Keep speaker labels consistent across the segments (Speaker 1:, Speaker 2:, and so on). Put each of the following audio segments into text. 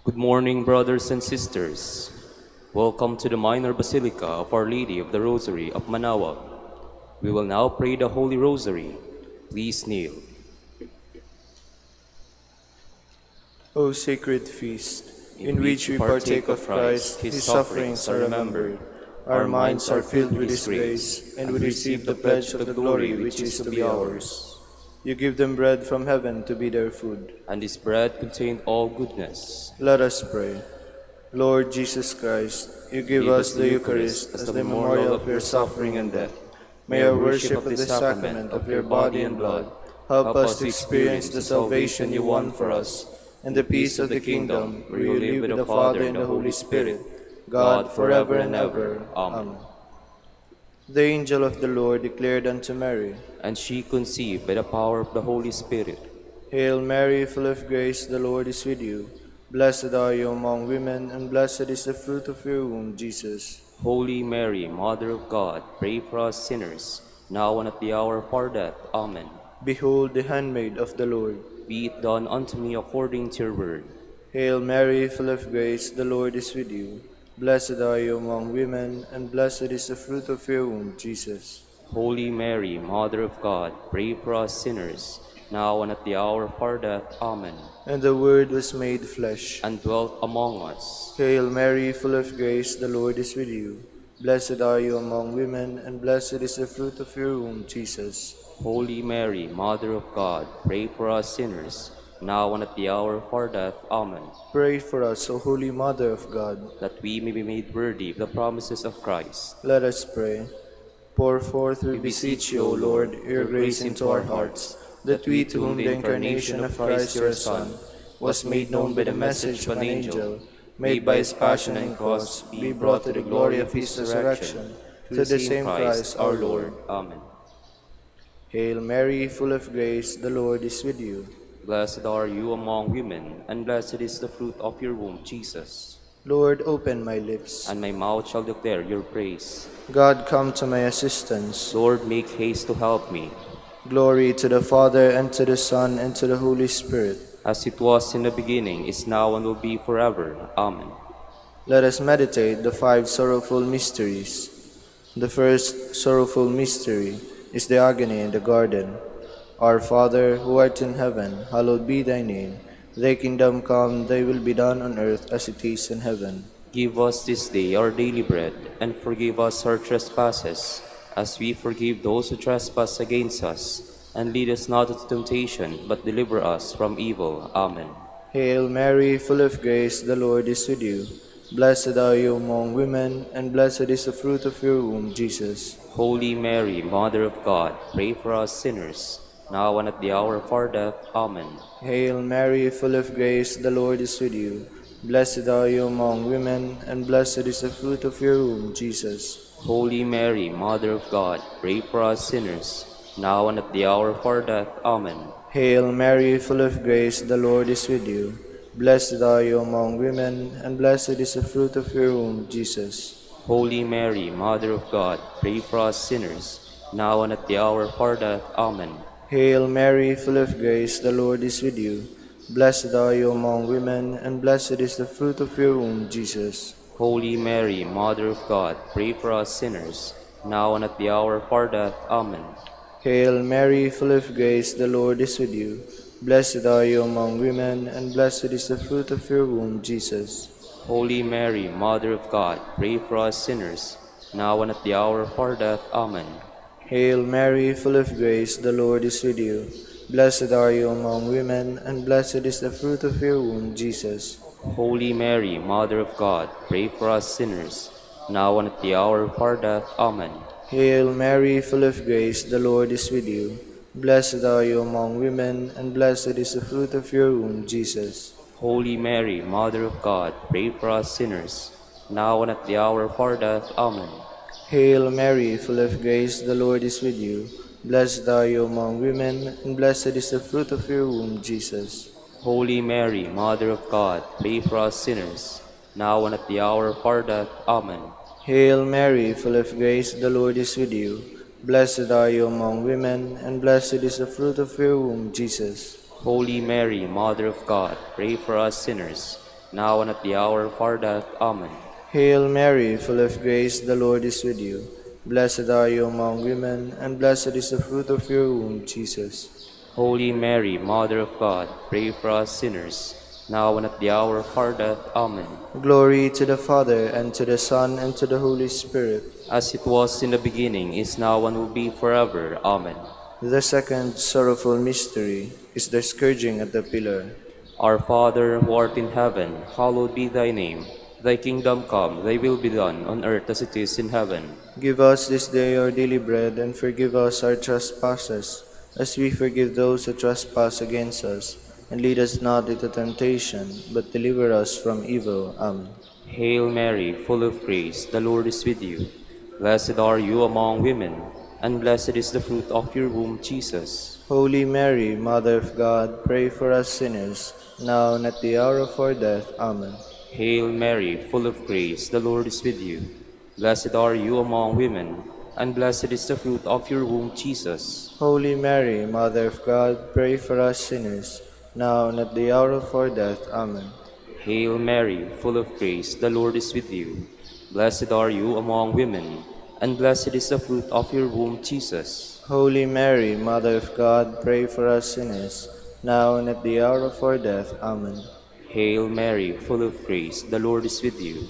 Speaker 1: Good morning, brothers and sisters. Welcome to the Minor Basilica of Our Lady of the Rosary of Manaoag. We will now pray the Holy Rosary. Please kneel.
Speaker 2: O sacred feast, in which we partake of Christ, his sufferings are remembered. Our minds are filled with his grace, and we receive the pledge of the glory which is to be ours. You give them bread from heaven to be their food.
Speaker 1: And this bread contained all goodness.
Speaker 2: Let us pray. Lord Jesus Christ, you give us the Eucharist as the memorial of your suffering and death. May our worship of the sacrament of your body and blood help us to experience the salvation you won for us, and the peace of the kingdom, where you live with the Father and the Holy Spirit, God forever and ever. Amen. The angel of the Lord declared unto Mary,
Speaker 1: And she conceived by the power of the Holy Spirit.
Speaker 2: Hail Mary, full of grace, the Lord is with you. Blessed are you among women, and blessed is the fruit of your womb, Jesus.
Speaker 1: Holy Mary, Mother of God, pray for us sinners, now and at the hour of our death. Amen.
Speaker 2: Behold the handmaid of the Lord.
Speaker 1: Be it done unto me according to your word.
Speaker 2: Hail Mary, full of grace, the Lord is with you. Blessed are you among women, and blessed is the fruit of your womb, Jesus.
Speaker 1: Holy Mary, Mother of God, pray for us sinners, now and at the hour of our death. Amen.
Speaker 2: And the Word was made flesh,
Speaker 1: and dwelt among us.
Speaker 2: Hail Mary, full of grace, the Lord is with you. Blessed are you among women, and blessed is the fruit of your womb, Jesus.
Speaker 1: Holy Mary, Mother of God, pray for us sinners, now and at the hour of our death. Amen.
Speaker 2: Pray for us, O Holy Mother of God,
Speaker 1: that we may be made worthy of the promises of Christ.
Speaker 2: Let us pray. Pour forth, we beseech you, O Lord, your grace into our hearts, that we, to whom the incarnation of Christ your Son was made known by the message of an angel, may by his passion and cross be brought to the glory of his resurrection, through the same Christ our Lord.
Speaker 1: Amen.
Speaker 2: Hail Mary, full of grace, the Lord is with you.
Speaker 1: Blessed are you among women, and blessed is the fruit of your womb, Jesus.
Speaker 2: Lord, open my lips,
Speaker 1: and my mouth shall declare your praise.
Speaker 2: God, come to my assistance.
Speaker 1: Lord, make haste to help me.
Speaker 2: Glory to the Father, and to the Son, and to the Holy Spirit.
Speaker 1: As it was in the beginning, is now, and will be forever. Amen.
Speaker 2: Let us meditate the 5 sorrowful mysteries. The first sorrowful mystery is the agony in the garden. Our Father, who art in heaven, hallowed be thy name. Thy kingdom come, thy will be done on earth as it is in heaven.
Speaker 1: Give us this day our daily bread, and forgive us our trespasses, as we forgive those who trespass against us. And lead us not into temptation, but deliver us from evil. Amen.
Speaker 2: Hail Mary, full of grace, the Lord is with you. Blessed are you among women, and blessed is the fruit of your womb, Jesus.
Speaker 1: Holy Mary, Mother of God, pray for us sinners, now and at the hour of our death. Amen.
Speaker 2: Hail Mary, full of grace, the Lord is with you. Blessed are you among women, and blessed is the fruit of your womb, Jesus.
Speaker 1: Holy Mary, Mother of God, pray for us sinners, now and at the hour of our death. Amen.
Speaker 2: Hail Mary, full of grace, the Lord is with you. Blessed are you among women, and blessed is the fruit of your womb, Jesus.
Speaker 1: Holy Mary, Mother of God, pray for us sinners, now and at the hour of our death. Amen.
Speaker 2: Hail Mary, full of grace, the Lord is with you. Blessed are you among women, and blessed is the fruit of your womb, Jesus.
Speaker 1: Holy Mary, Mother of God, pray for us sinners, now and at the hour of our death. Amen.
Speaker 2: Hail Mary, full of grace, the Lord is with you. Blessed are you among women, and blessed is the fruit of your womb, Jesus.
Speaker 1: Holy Mary, Mother of God, pray for us sinners, now and at the hour of our death. Amen.
Speaker 2: Hail Mary, full of grace, the Lord is with you. Blessed are you among women, and blessed is the fruit of your womb, Jesus.
Speaker 1: Holy Mary, Mother of God, pray for us sinners, now and at the hour of our death. Amen.
Speaker 2: Hail Mary, full of grace, the Lord is with you. Blessed are you among women, and blessed is the fruit of your womb, Jesus.
Speaker 1: Holy Mary, Mother of God, pray for us sinners, now and at the hour of our death. Amen.
Speaker 2: Hail Mary, full of grace, the Lord is with you. Blessed are you among women, and blessed is the fruit of your womb, Jesus.
Speaker 1: Holy Mary, Mother of God, pray for us sinners, now and at the hour of our death. Amen.
Speaker 2: Hail Mary, full of grace, the Lord is with you. Blessed are you among women, and blessed is the fruit of your womb, Jesus.
Speaker 1: Holy Mary, Mother of God, pray for us sinners, now and at the hour of our death. Amen.
Speaker 2: Hail Mary, full of grace, the Lord is with you. Blessed are you among women, and blessed is the fruit of your womb, Jesus.
Speaker 1: Holy Mary, Mother of God, pray for us sinners, now and at the hour of our death. Amen.
Speaker 2: Glory to the Father, and to the Son, and to the Holy Spirit.
Speaker 1: As it was in the beginning, is now, and will be forever. Amen.
Speaker 2: The second sorrowful mystery is the scourging at the pillar.
Speaker 1: Our Father, who art in heaven, hallowed be thy name. Thy kingdom come, thy will be done, on earth as it is in heaven.
Speaker 2: Give us this day our daily bread, and forgive us our trespasses, as we forgive those who trespass against us. And lead us not into temptation, but deliver us from evil. Amen.
Speaker 1: Hail Mary, full of grace, the Lord is with you. Blessed are you among women, and blessed is the fruit of your womb, Jesus.
Speaker 2: Holy Mary, Mother of God, pray for us sinners, now and at the hour of our death. Amen.
Speaker 1: Hail Mary, full of grace, the Lord is with you. Blessed are you among women, and blessed is the fruit of your womb, Jesus.
Speaker 2: Holy Mary, Mother of God, pray for us sinners, now and at the hour of our death. Amen.
Speaker 1: Hail Mary, full of grace, the Lord is with you. Blessed are you among women, and blessed is the fruit of your womb, Jesus.
Speaker 2: Holy Mary, Mother of God, pray for us sinners, now and at the hour of our death. Amen.
Speaker 1: Hail Mary, full of grace, the Lord is with you.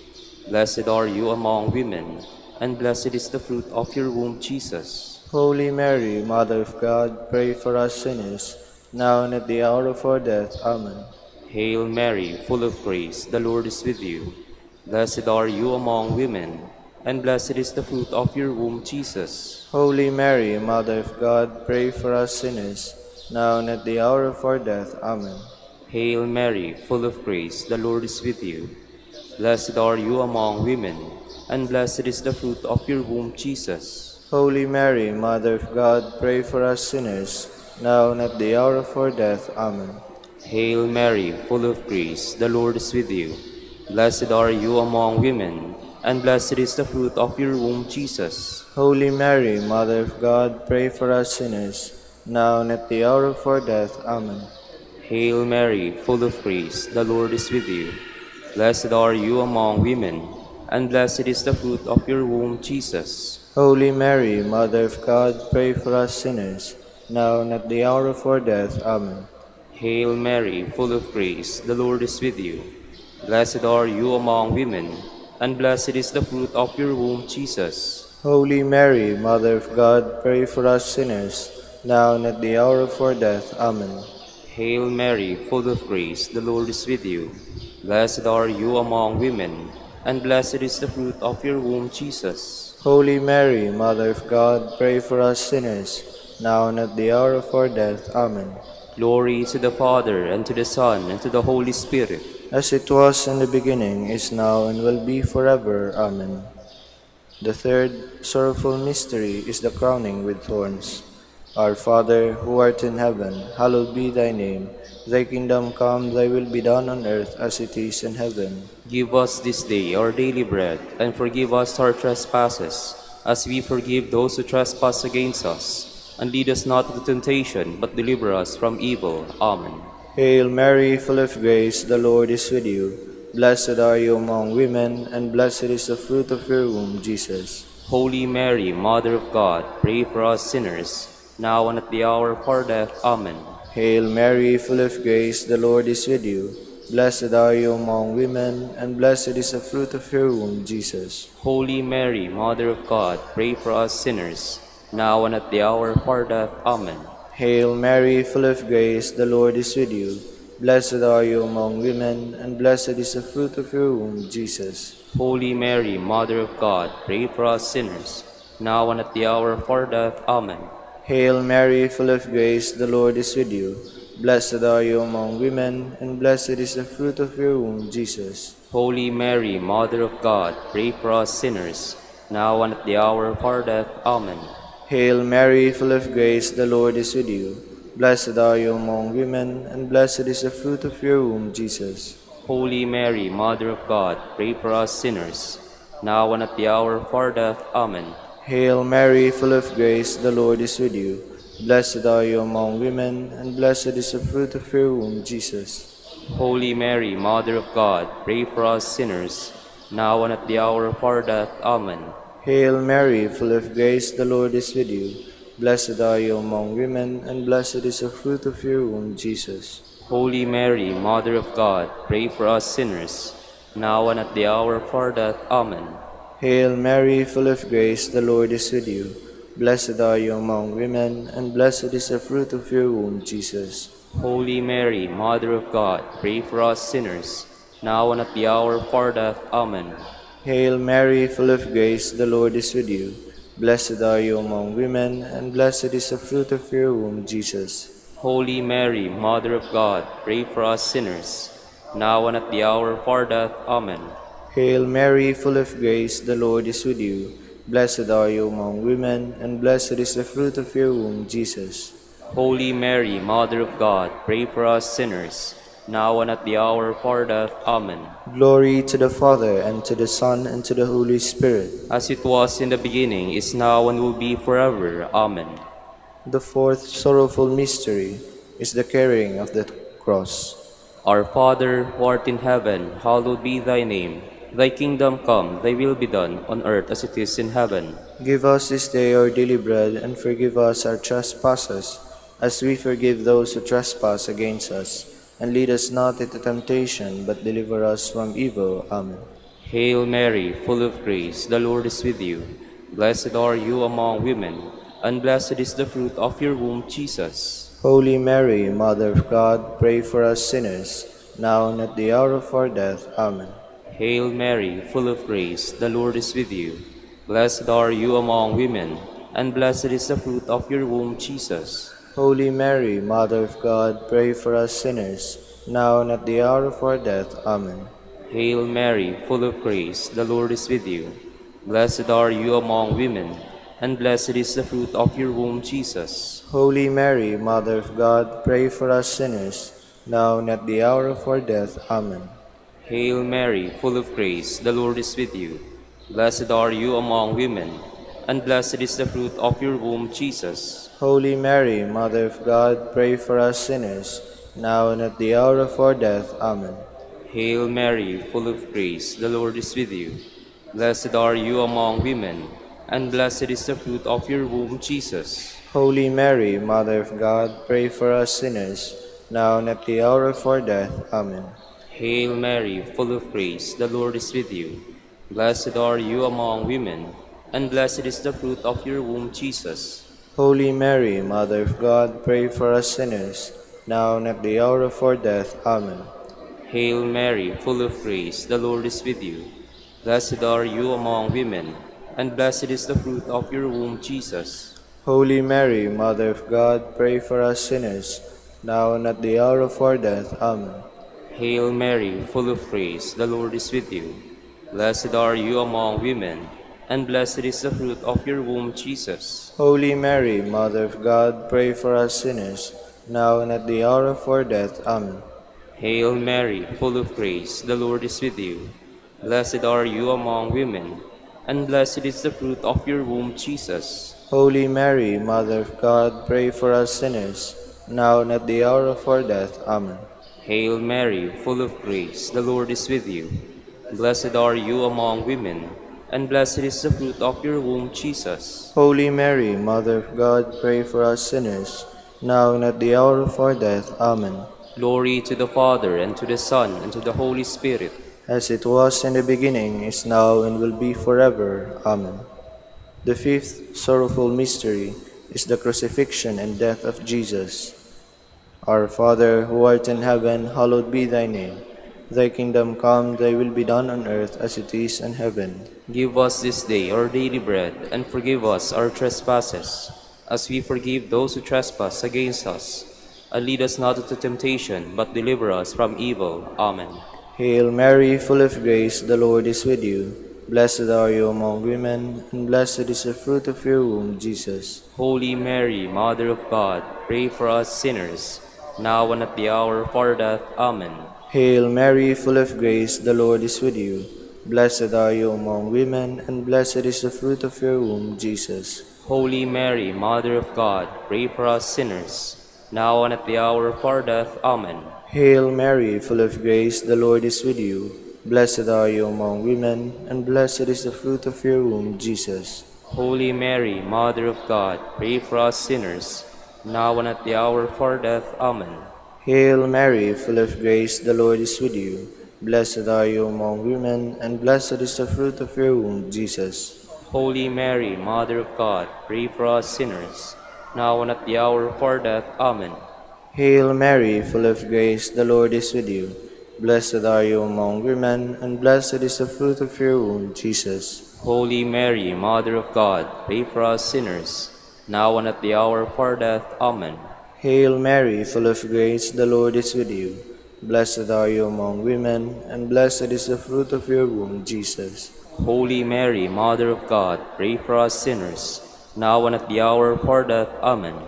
Speaker 1: Blessed are you among women, and blessed is the fruit of your womb, Jesus.
Speaker 2: Holy Mary, Mother of God, pray for us sinners, now and at the hour of our death. Amen.
Speaker 1: Hail Mary, full of grace, the Lord is with you. Blessed are you among women, and blessed is the fruit of your womb, Jesus.
Speaker 2: Holy Mary, Mother of God, pray for us sinners, now and at the hour of our death. Amen.
Speaker 1: Hail Mary, full of grace, the Lord is with you. Blessed are you among women, and blessed is the fruit of your womb, Jesus.
Speaker 2: Holy Mary, Mother of God, pray for us sinners, now and at the hour of our death. Amen.
Speaker 1: Hail Mary, full of grace, the Lord is with you. Blessed are you among women, and blessed is the fruit of your womb, Jesus.
Speaker 2: Holy Mary, Mother of God, pray for us sinners, now and at the hour of our death. Amen.
Speaker 1: Hail Mary, full of grace, the Lord is with you. Blessed are you among women, and blessed is the fruit of your womb, Jesus.
Speaker 2: Holy Mary, Mother of God, pray for us sinners, now and at the hour of our death. Amen.
Speaker 1: Hail Mary, full of grace, the Lord is with you. Blessed are you among women, and blessed is the fruit of your womb, Jesus.
Speaker 2: Holy Mary, Mother of God, pray for us sinners, now and at the hour of our death. Amen.
Speaker 1: Hail Mary, full of grace, the Lord is with you. Blessed are you among women, and blessed is the fruit of your womb, Jesus.
Speaker 2: Holy Mary, Mother of God, pray for us sinners, now and at the hour of our death. Amen.
Speaker 1: Glory to the Father, and to the Son, and to the Holy Spirit.
Speaker 2: As it was in the beginning, is now, and will be forever. Amen. The third sorrowful mystery is the crowning with thorns. Our Father, who art in heaven, hallowed be thy name. Thy kingdom come, thy will be done on earth as it is in heaven.
Speaker 1: Give us this day our daily bread, and forgive us our trespasses, as we forgive those who trespass against us. And lead us not into temptation, but deliver us from evil. Amen.
Speaker 2: Hail Mary, full of grace, the Lord is with you. Blessed are you among women, and blessed is the fruit of your womb, Jesus.
Speaker 1: Holy Mary, Mother of God, pray for us sinners, now and at the hour of our death. Amen.
Speaker 2: Hail Mary, full of grace, the Lord is with you. Blessed are you among women, and blessed is the fruit of your womb, Jesus.
Speaker 1: Holy Mary, Mother of God, pray for us sinners, now and at the hour of our death. Amen.
Speaker 2: Hail Mary, full of grace, the Lord is with you. Blessed are you among women, and blessed is the fruit of your womb, Jesus.
Speaker 1: Holy Mary, Mother of God, pray for us sinners, now and at the hour of our death. Amen.
Speaker 2: Hail Mary, full of grace, the Lord is with you. Blessed are you among women, and blessed is the fruit of your womb, Jesus.
Speaker 1: Holy Mary, Mother of God, pray for us sinners, now and at the hour of our death. Amen.
Speaker 2: Hail Mary, full of grace, the Lord is with you. Blessed are you among women, and blessed is the fruit of your womb, Jesus.
Speaker 1: Holy Mary, Mother of God, pray for us sinners, now and at the hour of our death. Amen.
Speaker 2: Hail Mary, full of grace, the Lord is with you. Blessed are you among women, and blessed is the fruit of your womb, Jesus.
Speaker 1: Holy Mary, Mother of God, pray for us sinners, now and at the hour of our death. Amen.
Speaker 2: Hail Mary, full of grace, the Lord is with you. Blessed are you among women, and blessed is the fruit of your womb, Jesus.
Speaker 1: Holy Mary, Mother of God, pray for us sinners, now and at the hour of our death. Amen.
Speaker 2: Hail Mary, full of grace, the Lord is with you. Blessed are you among women, and blessed is the fruit of your womb, Jesus.
Speaker 1: Holy Mary, Mother of God, pray for us sinners, now and at the hour of our death. Amen.
Speaker 2: Hail Mary, full of grace, the Lord is with you. Blessed are you among women, and blessed is the fruit of your womb, Jesus.
Speaker 1: Holy Mary, Mother of God, pray for us sinners, now and at the hour of our death. Amen.
Speaker 2: Hail Mary, full of grace, the Lord is with you. Blessed are you among women, and blessed is the fruit of your womb, Jesus.
Speaker 1: Holy Mary, Mother of God, pray for us sinners, now and at the hour of our death. Amen.
Speaker 2: Glory to the Father, and to the Son, and to the Holy Spirit.
Speaker 1: As it was in the beginning, is now, and will be forever. Amen.
Speaker 2: The fourth sorrowful mystery is the carrying of the cross.
Speaker 1: Our Father, who art in heaven, hallowed be thy name. Thy kingdom come, thy will be done, on earth as it is in heaven.
Speaker 2: Give us this day our daily bread, and forgive us our trespasses, as we forgive those who trespass against us. And lead us not into temptation, but deliver us from evil. Amen.
Speaker 1: Hail Mary, full of grace, the Lord is with you. Blessed are you among women, and blessed is the fruit of your womb, Jesus.
Speaker 2: Holy Mary, Mother of God, pray for us sinners, now and at the hour of our death. Amen.
Speaker 1: Hail Mary, full of grace, the Lord is with you. Blessed are you among women, and blessed is the fruit of your womb, Jesus.
Speaker 2: Holy Mary, Mother of God, pray for us sinners, now and at the hour of our death. Amen.
Speaker 1: Hail Mary, full of grace, the Lord is with you. Blessed are you among women, and blessed is the fruit of your womb, Jesus.
Speaker 2: Holy Mary, Mother of God, pray for us sinners, now and at the hour of our death. Amen.
Speaker 1: Hail Mary, full of grace, the Lord is with you. Blessed are you among women, and blessed is the fruit of your womb, Jesus.
Speaker 2: Holy Mary, Mother of God, pray for us sinners, now and at the hour of our death. Amen.
Speaker 1: Hail Mary, full of grace, the Lord is with you. Blessed are you among women, and blessed is the fruit of your womb, Jesus.
Speaker 2: Holy Mary, Mother of God, pray for us sinners, now and at the hour of our death. Amen.
Speaker 1: Hail Mary, full of grace, the Lord is with you. Blessed are you among women, and blessed is the fruit of your womb, Jesus.
Speaker 2: Holy Mary, Mother of God, pray for us sinners, now and at the hour of our death. Amen.
Speaker 1: Hail Mary, full of grace, the Lord is with you. Blessed are you among women, and blessed is the fruit of your womb, Jesus.
Speaker 2: Holy Mary, Mother of God, pray for us sinners, now and at the hour of our death. Amen.
Speaker 1: Hail Mary, full of grace, the Lord is with you. Blessed are you among women, and blessed is the fruit of your womb, Jesus.
Speaker 2: Holy Mary, Mother of God, pray for us sinners, now and at the hour of our death. Amen.
Speaker 1: Hail Mary, full of grace, the Lord is with you. Blessed are you among women, and blessed is the fruit of your womb, Jesus.
Speaker 2: Holy Mary, Mother of God, pray for us sinners, now and at the hour of our death. Amen.
Speaker 1: Hail Mary, full of grace, the Lord is with you. Blessed are you among women, and blessed is the fruit of your womb, Jesus.
Speaker 2: Holy Mary, Mother of God, pray for us sinners, now and at the hour of our death. Amen.
Speaker 1: Glory to the Father, and to the Son, and to the Holy Spirit.
Speaker 2: As it was in the beginning, is now, and will be forever. Amen. The fifth sorrowful mystery is the crucifixion and death of Jesus. Our Father, who art in heaven, hallowed be thy name. Thy kingdom come, thy will be done on earth as it is in heaven.
Speaker 1: Give us this day our daily bread, and forgive us our trespasses, as we forgive those who trespass against us. And lead us not into temptation, but deliver us from evil. Amen.
Speaker 2: Hail Mary, full of grace, the Lord is with you. Blessed are you among women, and blessed is the fruit of your womb, Jesus.
Speaker 1: Holy Mary, Mother of God, pray for us sinners, now and at the hour of our death. Amen.
Speaker 2: Hail Mary, full of grace, the Lord is with you. Blessed are you among women, and blessed is the fruit of your womb, Jesus.
Speaker 1: Holy Mary, Mother of God, pray for us sinners, now and at the hour of our death. Amen.
Speaker 2: Hail Mary, full of grace, the Lord is with you. Blessed are you among women, and blessed is the fruit of your womb, Jesus.
Speaker 1: Holy Mary, Mother of God, pray for us sinners, now and at the hour of our death. Amen.
Speaker 2: Hail Mary, full of grace, the Lord is with you. Blessed are you among women, and blessed is the fruit of your womb, Jesus.
Speaker 1: Holy Mary, Mother of God, pray for us sinners, now and at the hour of our death. Amen.
Speaker 2: Hail Mary, full of grace, the Lord is with you. Blessed are you among women, and blessed is the fruit of your womb, Jesus.
Speaker 1: Holy Mary, Mother of God, pray for us sinners, now and at the hour of our death. Amen.
Speaker 2: Hail Mary, full of grace, the Lord is with you. Blessed are you among women, and blessed is the fruit of your womb, Jesus.
Speaker 1: Holy Mary, Mother of God, pray for us sinners, now and at the hour of our death. Amen.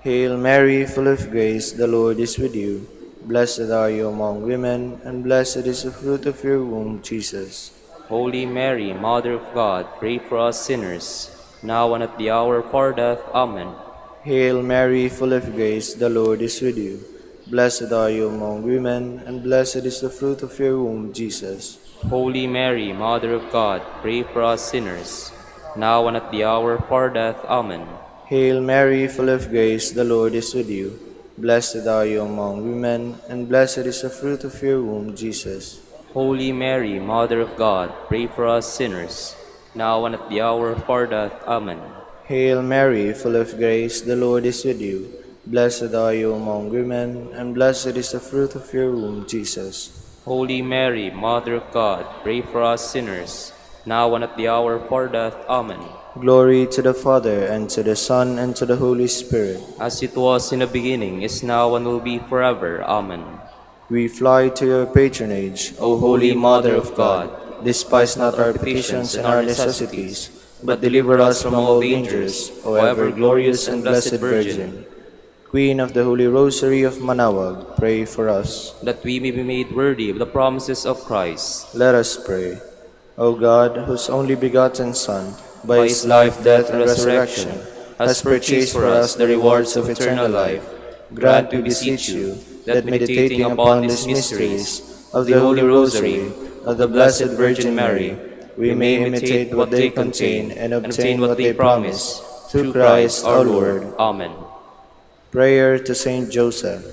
Speaker 2: Hail Mary, full of grace, the Lord is with you. Blessed are you among women, and blessed is the fruit of your womb, Jesus.
Speaker 1: Holy Mary, Mother of God, pray for us sinners, now and at the hour of our death. Amen.
Speaker 2: Hail Mary, full of grace, the Lord is with you. Blessed are you among women, and blessed is the fruit of your womb, Jesus.
Speaker 1: Holy Mary, Mother of God, pray for us sinners, now and at the hour of our death. Amen.
Speaker 2: Hail Mary, full of grace, the Lord is with you. Blessed are you among women, and blessed is the fruit of your womb, Jesus.
Speaker 1: Holy Mary, Mother of God, pray for us sinners, now and at the hour of our death. Amen.
Speaker 2: Hail Mary, full of grace, the Lord is with you. Blessed are you among women, and blessed is the fruit of your womb, Jesus.
Speaker 1: Holy Mary, Mother of God, pray for us sinners, now and at the hour of our death. Amen.
Speaker 2: Glory to the Father, and to the Son, and to the Holy Spirit.
Speaker 1: As it was in the beginning, is now, and will be forever. Amen.
Speaker 2: We fly to your patronage, O Holy Mother of God. Despise not our petitions and our necessities, but deliver us from all dangers, O ever glorious and blessed Virgin. Queen of the Holy Rosary of Manaoag, pray for us.
Speaker 1: That we may be made worthy of the promises of Christ.
Speaker 2: Let us pray. O God, whose only begotten Son, by his life, death, and resurrection, has purchased for us the rewards of eternal life, grant, we beseech you, that meditating upon these mysteries of the Holy Rosary of the Blessed Virgin Mary, we may imitate what they contain and obtain what they promise, through Christ our Lord.
Speaker 1: Amen.
Speaker 2: Prayer to Saint Joseph.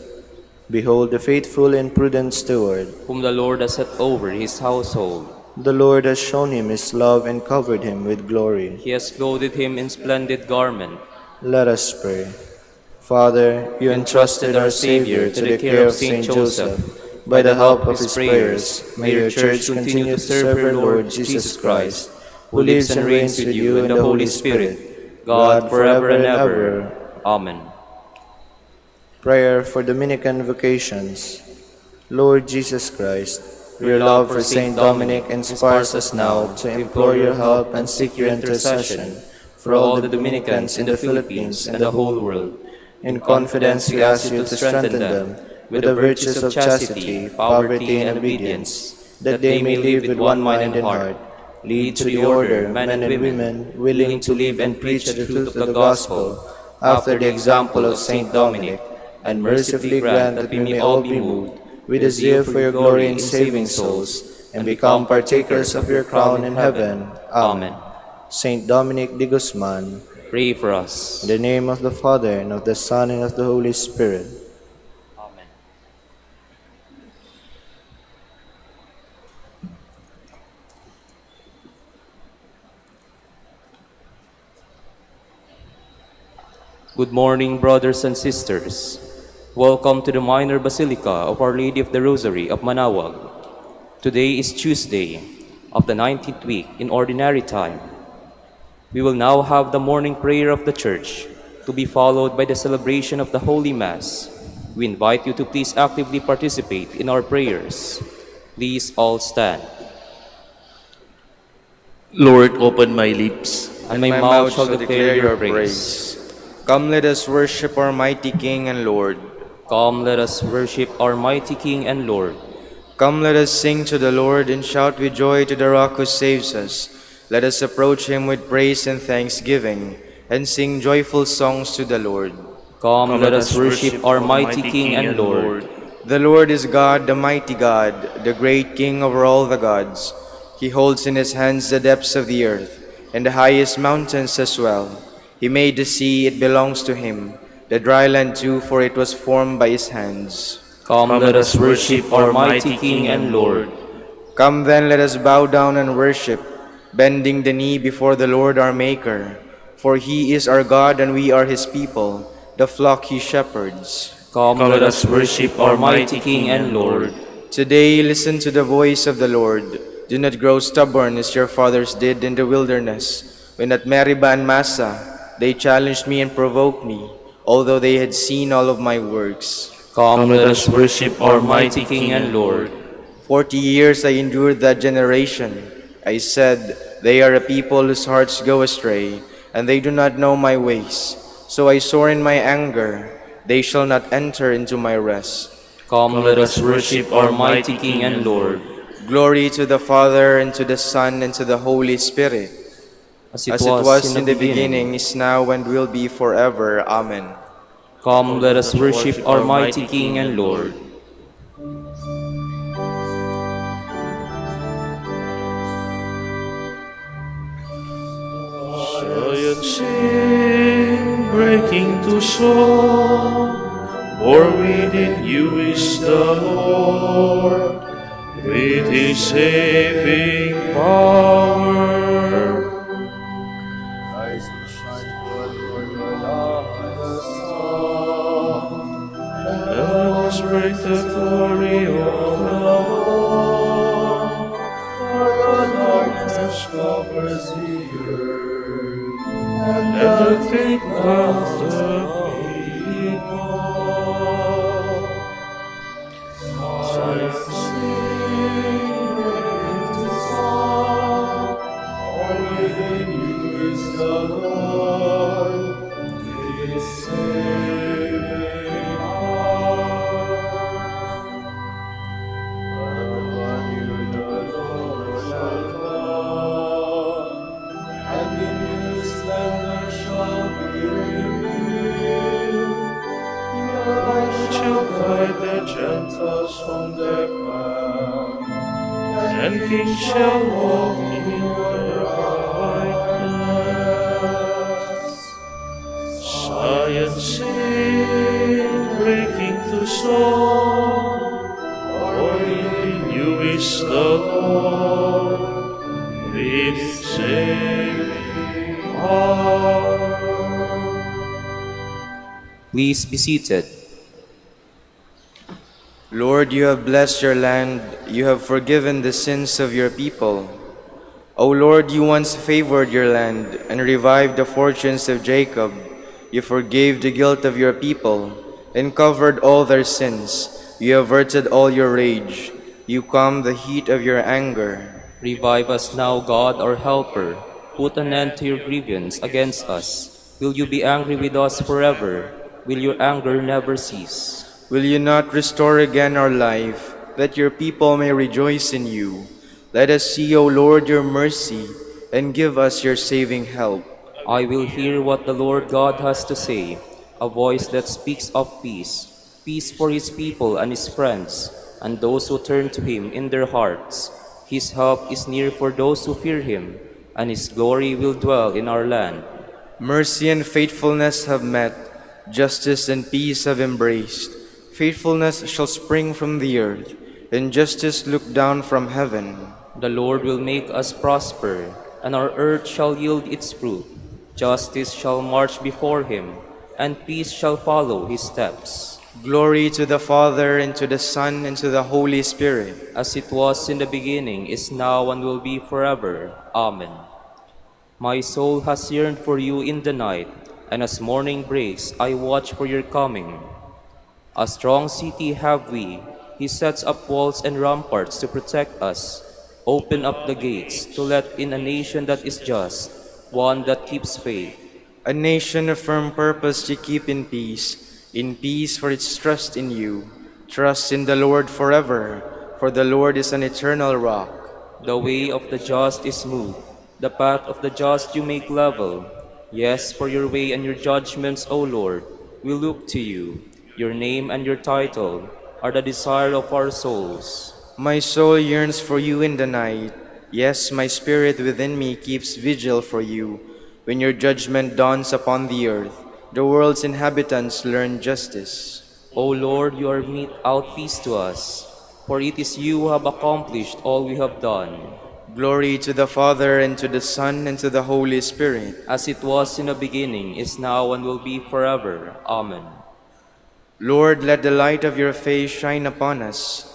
Speaker 2: Behold the faithful and prudent steward,
Speaker 1: whom the Lord has set over his household.
Speaker 2: The Lord has shown him his love and covered him with glory.
Speaker 1: He has clothed him in splendid garment.
Speaker 2: Let us pray. Father, you entrusted our Savior to the care of Saint Joseph. By the help of his prayers, may your Church continue to serve her Lord Jesus Christ, who lives and reigns with you in the Holy Spirit, God forever and ever.
Speaker 1: Amen.
Speaker 2: Prayer for Dominican vocations. Lord Jesus Christ, your love for Saint Dominic inspires us now to implore your help and seek your intercession for all the Dominicans in the Philippines and the whole world. In confidence we ask you to strengthen them with the virtues of chastity, poverty, and obedience, that they may live with one mind and heart. Lead to the order men and women willing to live and preach the truth of the gospel after the example of Saint Dominic, and mercifully grant that we may all be moved with a zeal for your glory in saving souls, and become partakers of your crown in heaven. Amen. Saint Dominic de Guzman,
Speaker 1: pray for us.
Speaker 2: in the name of the Father, and of the Son, and of the Holy Spirit.
Speaker 1: Amen. Good morning, brothers and sisters. Welcome to the Minor Basilica of Our Lady of the Rosary of Manaoag. Today is Tuesday of the 19th week in Ordinary Time. We will now have the morning prayer of the Church, to be followed by the celebration of the Holy Mass. We invite you to please actively participate in our prayers. Please all stand.
Speaker 3: Lord, open my lips,
Speaker 1: And my mouth shall declare your praise.
Speaker 4: Come, let us worship our mighty King and Lord.
Speaker 1: Come, let us worship our mighty King and Lord.
Speaker 4: Come, let us sing to the Lord and shout with joy to the Rock who saves us. Let us approach him with praise and thanksgiving, and sing joyful songs to the Lord.
Speaker 1: Come, let us worship our mighty King and Lord.
Speaker 4: The Lord is God, the mighty God, the great King over all the gods. He holds in his hands the depths of the earth, and the highest mountains as well. He made the sea, it belongs to him, the dry land too, for it was formed by his hands.
Speaker 1: Come, let us worship our mighty King and Lord.
Speaker 4: Come then, let us bow down and worship, bending the knee before the Lord our Maker. For he is our God, and we are his people, the flock he shepherds.
Speaker 1: Come, let us worship our mighty King and Lord.
Speaker 4: Today, listen to the voice of the Lord. Do not grow stubborn as your fathers did in the wilderness, when at Meribah and Massa they challenged me and provoked me, although they had seen all of my works.
Speaker 1: Come, let us worship our mighty King and Lord.
Speaker 4: 40 years I endured that generation. I said, they are a people whose hearts go astray, and they do not know my ways. So I swore in my anger, they shall not enter into my rest.
Speaker 1: Come, let us worship our mighty King and Lord.
Speaker 4: Glory to the Father, and to the Son, and to the Holy Spirit,
Speaker 1: As
Speaker 4: as it was in the beginning, is now, and will be forever. Amen.
Speaker 1: Come, let us worship our mighty King and Lord.
Speaker 3: Giants sing, breaking to song, for within you is the Lord, with his saving power.
Speaker 2: Rise and shine forth, for your light has come.
Speaker 3: And let us break the glory of the Lord.
Speaker 2: For your darkness covers the earth, and
Speaker 3: Let the thick clouds the people.
Speaker 2: Giants sing, breaking to song, for within you is the Lord, with his saving power. Upon you the Lord shall come, and in his splendor shall be revealed. Your light shall guide the Gentiles from their path,
Speaker 3: And kings shall walk in your brightness. Giants sing, breaking to song, for within you is the Lord, with saving power.
Speaker 1: Please be seated.
Speaker 4: Lord, you have blessed your land, you have forgiven the sins of your people. O Lord, you once favored your land and revived the fortunes of Jacob. You forgave the guilt of your people and covered all their sins. You averted all your rage. You calmed the heat of your anger.
Speaker 1: Revive us now, God, our helper. Put an end to your grievance against us. Will you be angry with us forever? Will your anger never cease?
Speaker 4: Will you not restore again our life, that your people may rejoice in you? Let us see, O Lord, your mercy, and give us your saving help.
Speaker 1: I will hear what the Lord God has to say, a voice that speaks of peace, peace for his people and his friends, and those who turn to him in their hearts. His help is near for those who fear him, and his glory will dwell in our land.
Speaker 4: Mercy and faithfulness have met, justice and peace have embraced. Faithfulness shall spring from the earth, and justice look down from heaven.
Speaker 1: The Lord will make us prosper, and our earth shall yield its fruit. Justice shall march before him, and peace shall follow his steps.
Speaker 4: Glory to the Father, and to the Son, and to the Holy Spirit.
Speaker 1: As it was in the beginning, is now, and will be forever. Amen. My soul has yearned for you in the night, and as morning breaks, I watch for your coming. A strong city have we. He sets up walls and ramparts to protect us. Open up the gates to let in a nation that is just, one that keeps faith.
Speaker 4: A nation of firm purpose to keep in peace for its trust in you. Trust in the Lord forever, for the Lord is an eternal rock.
Speaker 1: The way of the just is smooth, the path of the just you make level. Yes, for your way and your judgments, O Lord, we look to you. Your name and your title, are the desire of our souls.
Speaker 4: My soul yearns for you in the night. Yes, my spirit within me keeps vigil for you. When your judgment dawns upon the earth, the world's inhabitants learn justice.
Speaker 1: O Lord, you are mete out peace to us, for it is you who have accomplished all we have done.
Speaker 4: Glory to the Father, and to the Son, and to the Holy Spirit.
Speaker 1: As it was in the beginning, is now, and will be forever. Amen.
Speaker 4: Lord, let the light of your face shine upon us.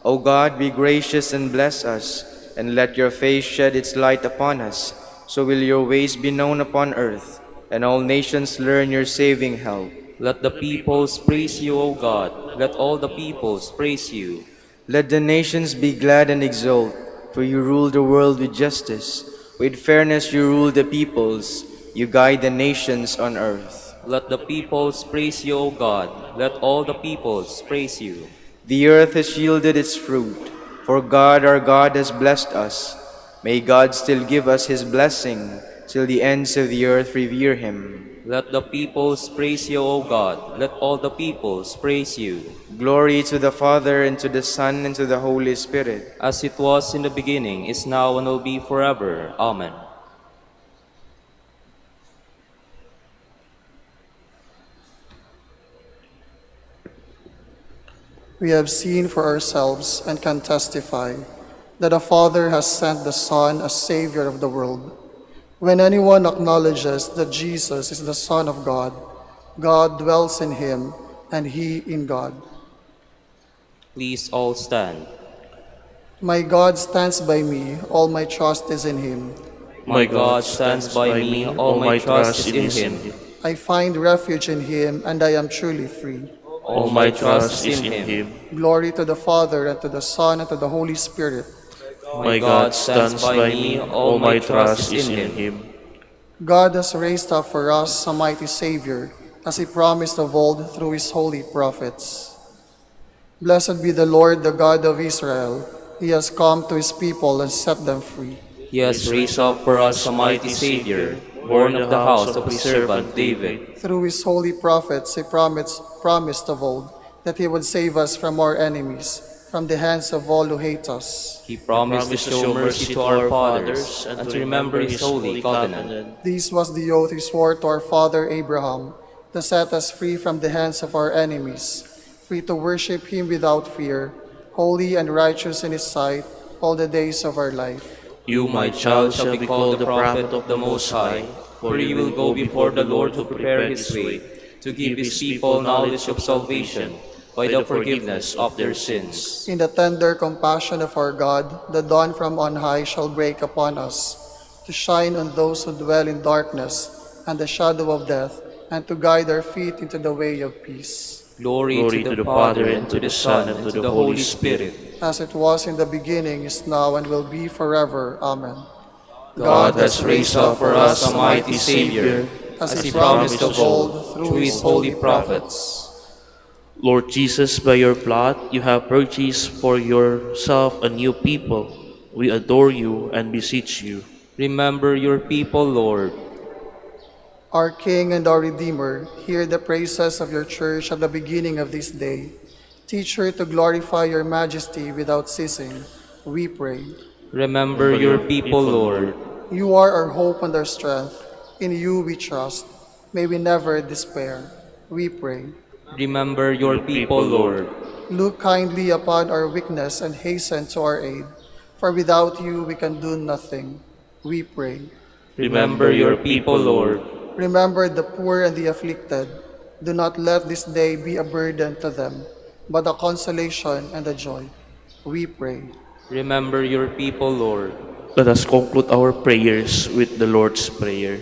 Speaker 4: O God, be gracious and bless us, and let your face shed its light upon us. So will your ways be known upon earth, and all nations learn your saving help.
Speaker 1: Let the peoples praise you, O God. Let all the peoples praise you.
Speaker 4: Let the nations be glad and exult, for you rule the world with justice. With fairness you rule the peoples, you guide the nations on earth.
Speaker 1: Let the peoples praise you, O God. Let all the peoples praise you.
Speaker 4: The earth has yielded its fruit, for God our God has blessed us. May God still give us his blessing, till the ends of the earth revere him.
Speaker 1: Let the peoples praise you, O God. Let all the peoples praise you.
Speaker 4: Glory to the Father, and to the Son, and to the Holy Spirit.
Speaker 1: As it was in the beginning, is now, and will be forever. Amen.
Speaker 5: We have seen for ourselves and can testify that the Father has sent the Son as Savior of the world. When anyone acknowledges that Jesus is the Son of God, God dwells in him and he in God.
Speaker 1: Please all stand.
Speaker 5: My God stands by me, all my trust is in him.
Speaker 1: My God stands by me, all my trust is in him.
Speaker 5: I find refuge in him and I am truly free.
Speaker 3: All my trust is in him.
Speaker 5: Glory to the Father, and to the Son, and to the Holy Spirit.
Speaker 3: My God stands by me, all my trust is in him.
Speaker 5: God has raised up for us a mighty Savior, as he promised of old through his holy prophets. Blessed be the Lord, the God of Israel. He has come to his people and set them free.
Speaker 1: He has raised up for us a mighty Savior, born of the house of his servant David.
Speaker 5: Through his holy prophets, he promised of old that he would save us from our enemies, from the hands of all who hate us.
Speaker 1: He promised to show mercy to our fathers and to remember his holy covenant.
Speaker 5: This was the oath he swore to our father Abraham, to set us free from the hands of our enemies, free to worship him without fear, holy and righteous in his sight all the days of our life.
Speaker 1: You, my child, shall be called the prophet of the Most High, for you will go before the Lord to prepare his way, to give his people knowledge of salvation by the forgiveness of their sins.
Speaker 5: In the tender compassion of our God, the dawn from on high shall break upon us, to shine on those who dwell in darkness and the shadow of death, and to guide our feet into the way of peace.
Speaker 1: Glory to the Father, and to the Son, and to the Holy Spirit.
Speaker 5: As it was in the beginning, is now, and will be forever. Amen.
Speaker 1: God has raised up for us a mighty Savior, as he promised of old through his holy prophets.
Speaker 3: Lord Jesus, by your blood, you have purchased for yourself a new people. We adore you and beseech you.
Speaker 1: Remember your people, Lord.
Speaker 5: Our King and our Redeemer, hear the praises of your church at the beginning of this day. Teach her to glorify your majesty without ceasing, we pray.
Speaker 1: Remember your people, Lord.
Speaker 5: You are our hope and our strength. In you we trust. May we never despair, we pray.
Speaker 1: Remember your people, Lord.
Speaker 5: Look kindly upon our weakness and hasten to our aid. For without you we can do nothing, we pray.
Speaker 1: Remember your people, Lord.
Speaker 5: Remember the poor and the afflicted. Do not let this day be a burden to them, but a consolation and a joy, we pray.
Speaker 1: Remember your people, Lord.
Speaker 3: Let us conclude our prayers with the Lord's Prayer.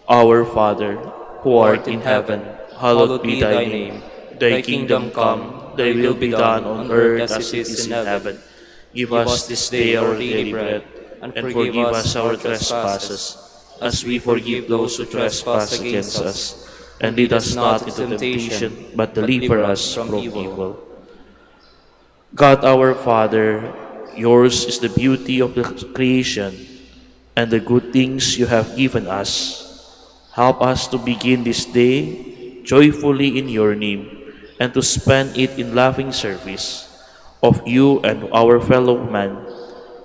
Speaker 3: Our Father, who art in heaven, hallowed be thy name. Thy kingdom come, thy will be done on earth as it is in heaven. Give us this day our daily bread, and forgive us our trespasses, as we forgive those who trespass against us. And lead us not into temptation, but deliver us from evil. God our Father, yours is the beauty of the creation and the good things you have given us. Help us to begin this day joyfully in your name, and to spend it in loving service of you and our fellow man.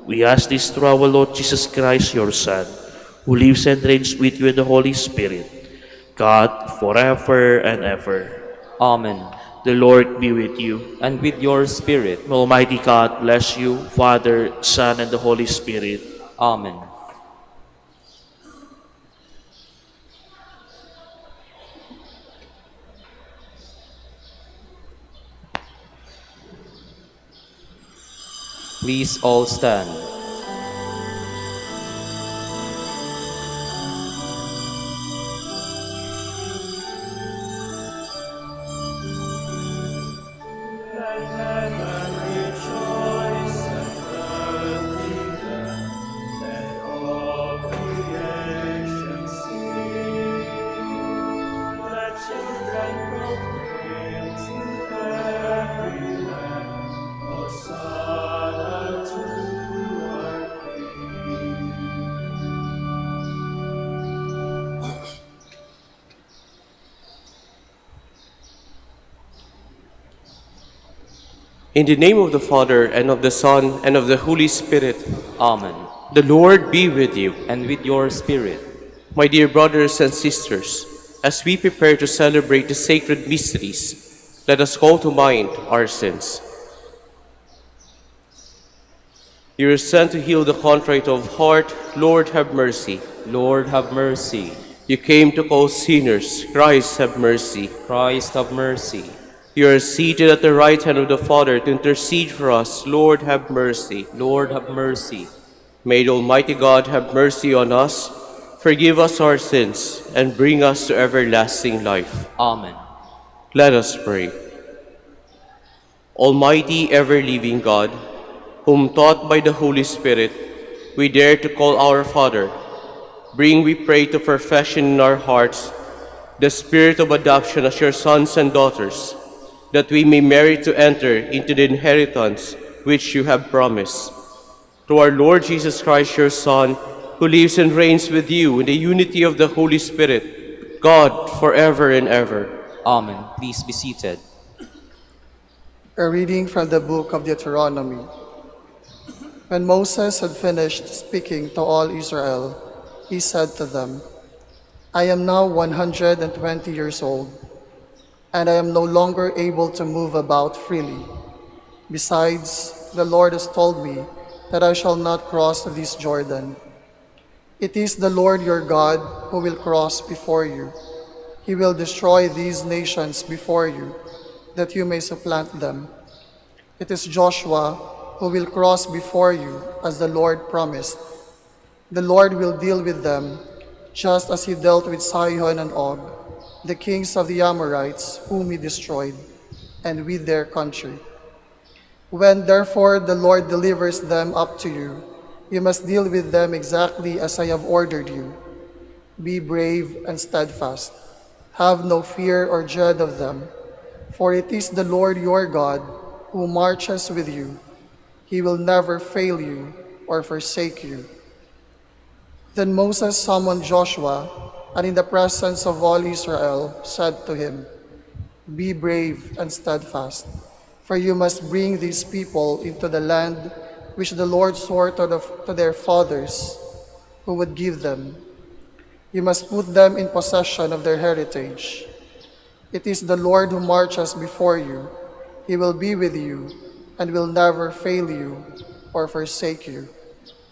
Speaker 3: We ask this through our Lord Jesus Christ, your Son, who lives and reigns with you in the Holy Spirit, God, forever and ever.
Speaker 1: Amen.
Speaker 3: The Lord be with you.
Speaker 1: And with your spirit.
Speaker 3: May Almighty God bless you, Father, Son, and the Holy Spirit.
Speaker 1: Amen. Please all stand.
Speaker 6: In the name of the Father, and of the Son, and of the Holy Spirit.
Speaker 1: Amen.
Speaker 6: The Lord be with you.
Speaker 1: And with your spirit.
Speaker 6: My dear brothers and sisters, as we prepare to celebrate the sacred mysteries, let us call to mind our sins. You are sent to heal the contrite of heart. Lord, have mercy.
Speaker 1: Lord, have mercy.
Speaker 6: You came to call sinners. Christ, have mercy.
Speaker 1: Christ, have mercy.
Speaker 6: You are seated at the right hand of the Father to intercede for us. Lord, have mercy.
Speaker 1: Lord, have mercy.
Speaker 6: May the Almighty God have mercy on us, forgive us our sins, and bring us to everlasting life.
Speaker 1: Amen.
Speaker 6: Let us pray. Almighty, ever-living God, whom taught by the Holy Spirit, we dare to call our Father, bring, we pray, to perfection in our hearts the spirit of adoption as your sons and daughters, that we may merit to enter into the inheritance which you have promised. Through our Lord Jesus Christ, your Son, who lives and reigns with you in the unity of the Holy Spirit, God, forever and ever.
Speaker 1: Amen. Please be seated.
Speaker 5: A reading from the book of Deuteronomy. When Moses had finished speaking to all Israel, he said to them, I am now 120 years old, and I am no longer able to move about freely. Besides, the Lord has told me that I shall not cross this Jordan. It is the Lord your God who will cross before you. He will destroy these nations before you, that you may supplant them. It is Joshua who will cross before you, as the Lord promised. The Lord will deal with them, just as he dealt with Sihon and Og, the kings of the Amorites, whom he destroyed, and with their country. When therefore the Lord delivers them up to you, you must deal with them exactly as I have ordered you. Be brave and steadfast. Have no fear or dread of them, for it is the Lord your God who marches with you. He will never fail you or forsake you. Then Moses summoned Joshua, and in the presence of all Israel said to him, Be brave and steadfast, for you must bring these people into the land which the Lord swore to their fathers, who would give them. You must put them in possession of their heritage. It is the Lord who marches before you. He will be with you and will never fail you or forsake you.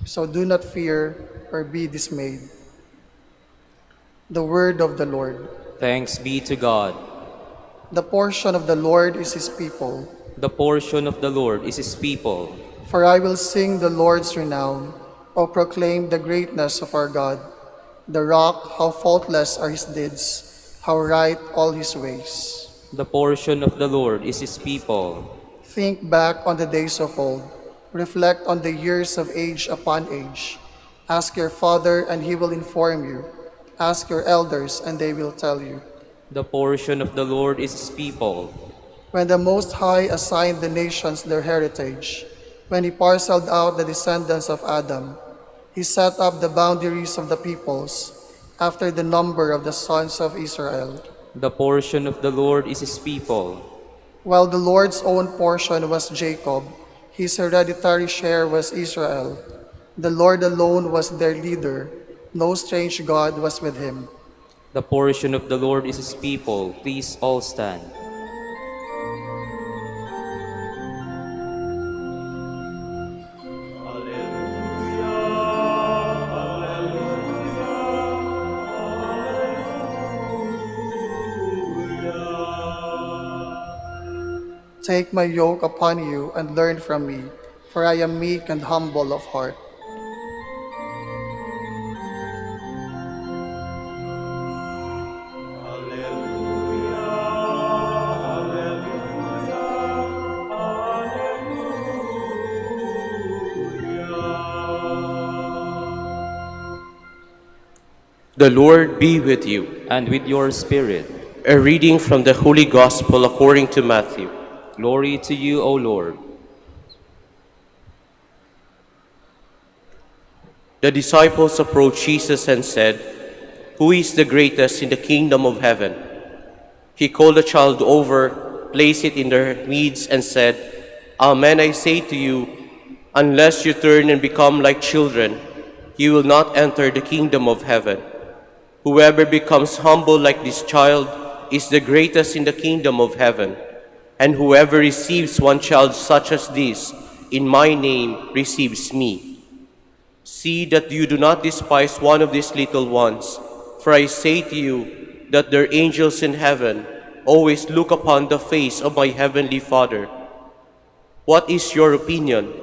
Speaker 5: So do not fear or be dismayed. The word of the Lord.
Speaker 1: Thanks be to God.
Speaker 5: The portion of the Lord is his people.
Speaker 1: The portion of the Lord is his people.
Speaker 5: For I will sing the Lord's renown, or proclaim the greatness of our God. The rock, how faultless are his deeds, how right all his ways.
Speaker 1: The portion of the Lord is his people.
Speaker 5: Think back on the days of old. Reflect on the years of age upon age. Ask your father, and he will inform you. Ask your elders, and they will tell you.
Speaker 1: The portion of the Lord is his people.
Speaker 5: When the Most High assigned the nations their heritage, when he parceled out the descendants of Adam, he set up the boundaries of the peoples after the number of the sons of Israel.
Speaker 1: The portion of the Lord is his people.
Speaker 5: While the Lord's own portion was Jacob, his hereditary share was Israel. The Lord alone was their leader. No strange God was with him.
Speaker 1: The portion of the Lord is his people. Please all stand.
Speaker 5: Take my yoke upon you and learn from me, for I am meek and humble of heart.
Speaker 6: The Lord be with you.
Speaker 1: And with your spirit.
Speaker 6: A reading from the Holy Gospel according to Matthew.
Speaker 1: Glory to you, O Lord.
Speaker 6: The disciples approached Jesus and said, "Who is the greatest in the kingdom of heaven?" He called the child over, placed it in their midst, and said, "Amen, I say to you, unless you turn and become like children, you will not enter the kingdom of heaven. Whoever becomes humble like this child is the greatest in the kingdom of heaven. And whoever receives one child such as this in my name receives me. See that you do not despise one of these little ones, for I say to you that their angels in heaven always look upon the face of my heavenly Father. What is your opinion?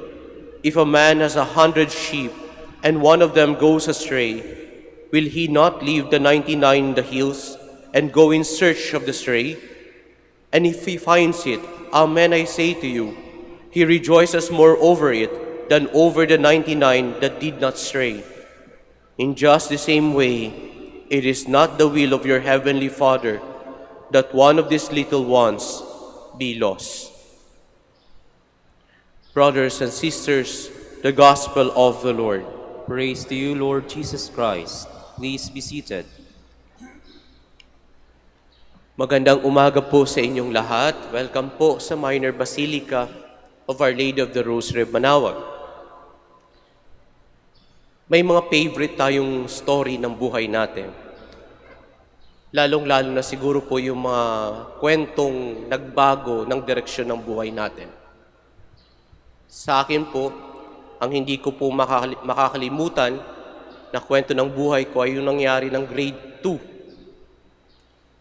Speaker 6: If a man has 100 sheep and one of them goes astray, will he not leave the 99 in the hills and go in search of the stray? And if he finds it, amen, I say to you, he rejoices more over it than over the 99 that did not stray. In just the same way, it is not the will of your heavenly Father that one of these little ones be lost." Brothers and sisters, the Gospel of the Lord.
Speaker 1: Praise to you, Lord Jesus Christ. Please be seated.
Speaker 6: Magandang umaga po sa inyong lahat. Welcome po sa Minor Basilica of Our Lady of the Rosary, Manaoag. May mga favorite tayong story ng buhay natin. Lalong-lalo na siguro po yung mga kwentong nagbago ng direksyon ng buhay natin. Sa akin po, ang hindi ko po makakalimutan na kwento ng buhay ko ay yung nangyari ng grade 2.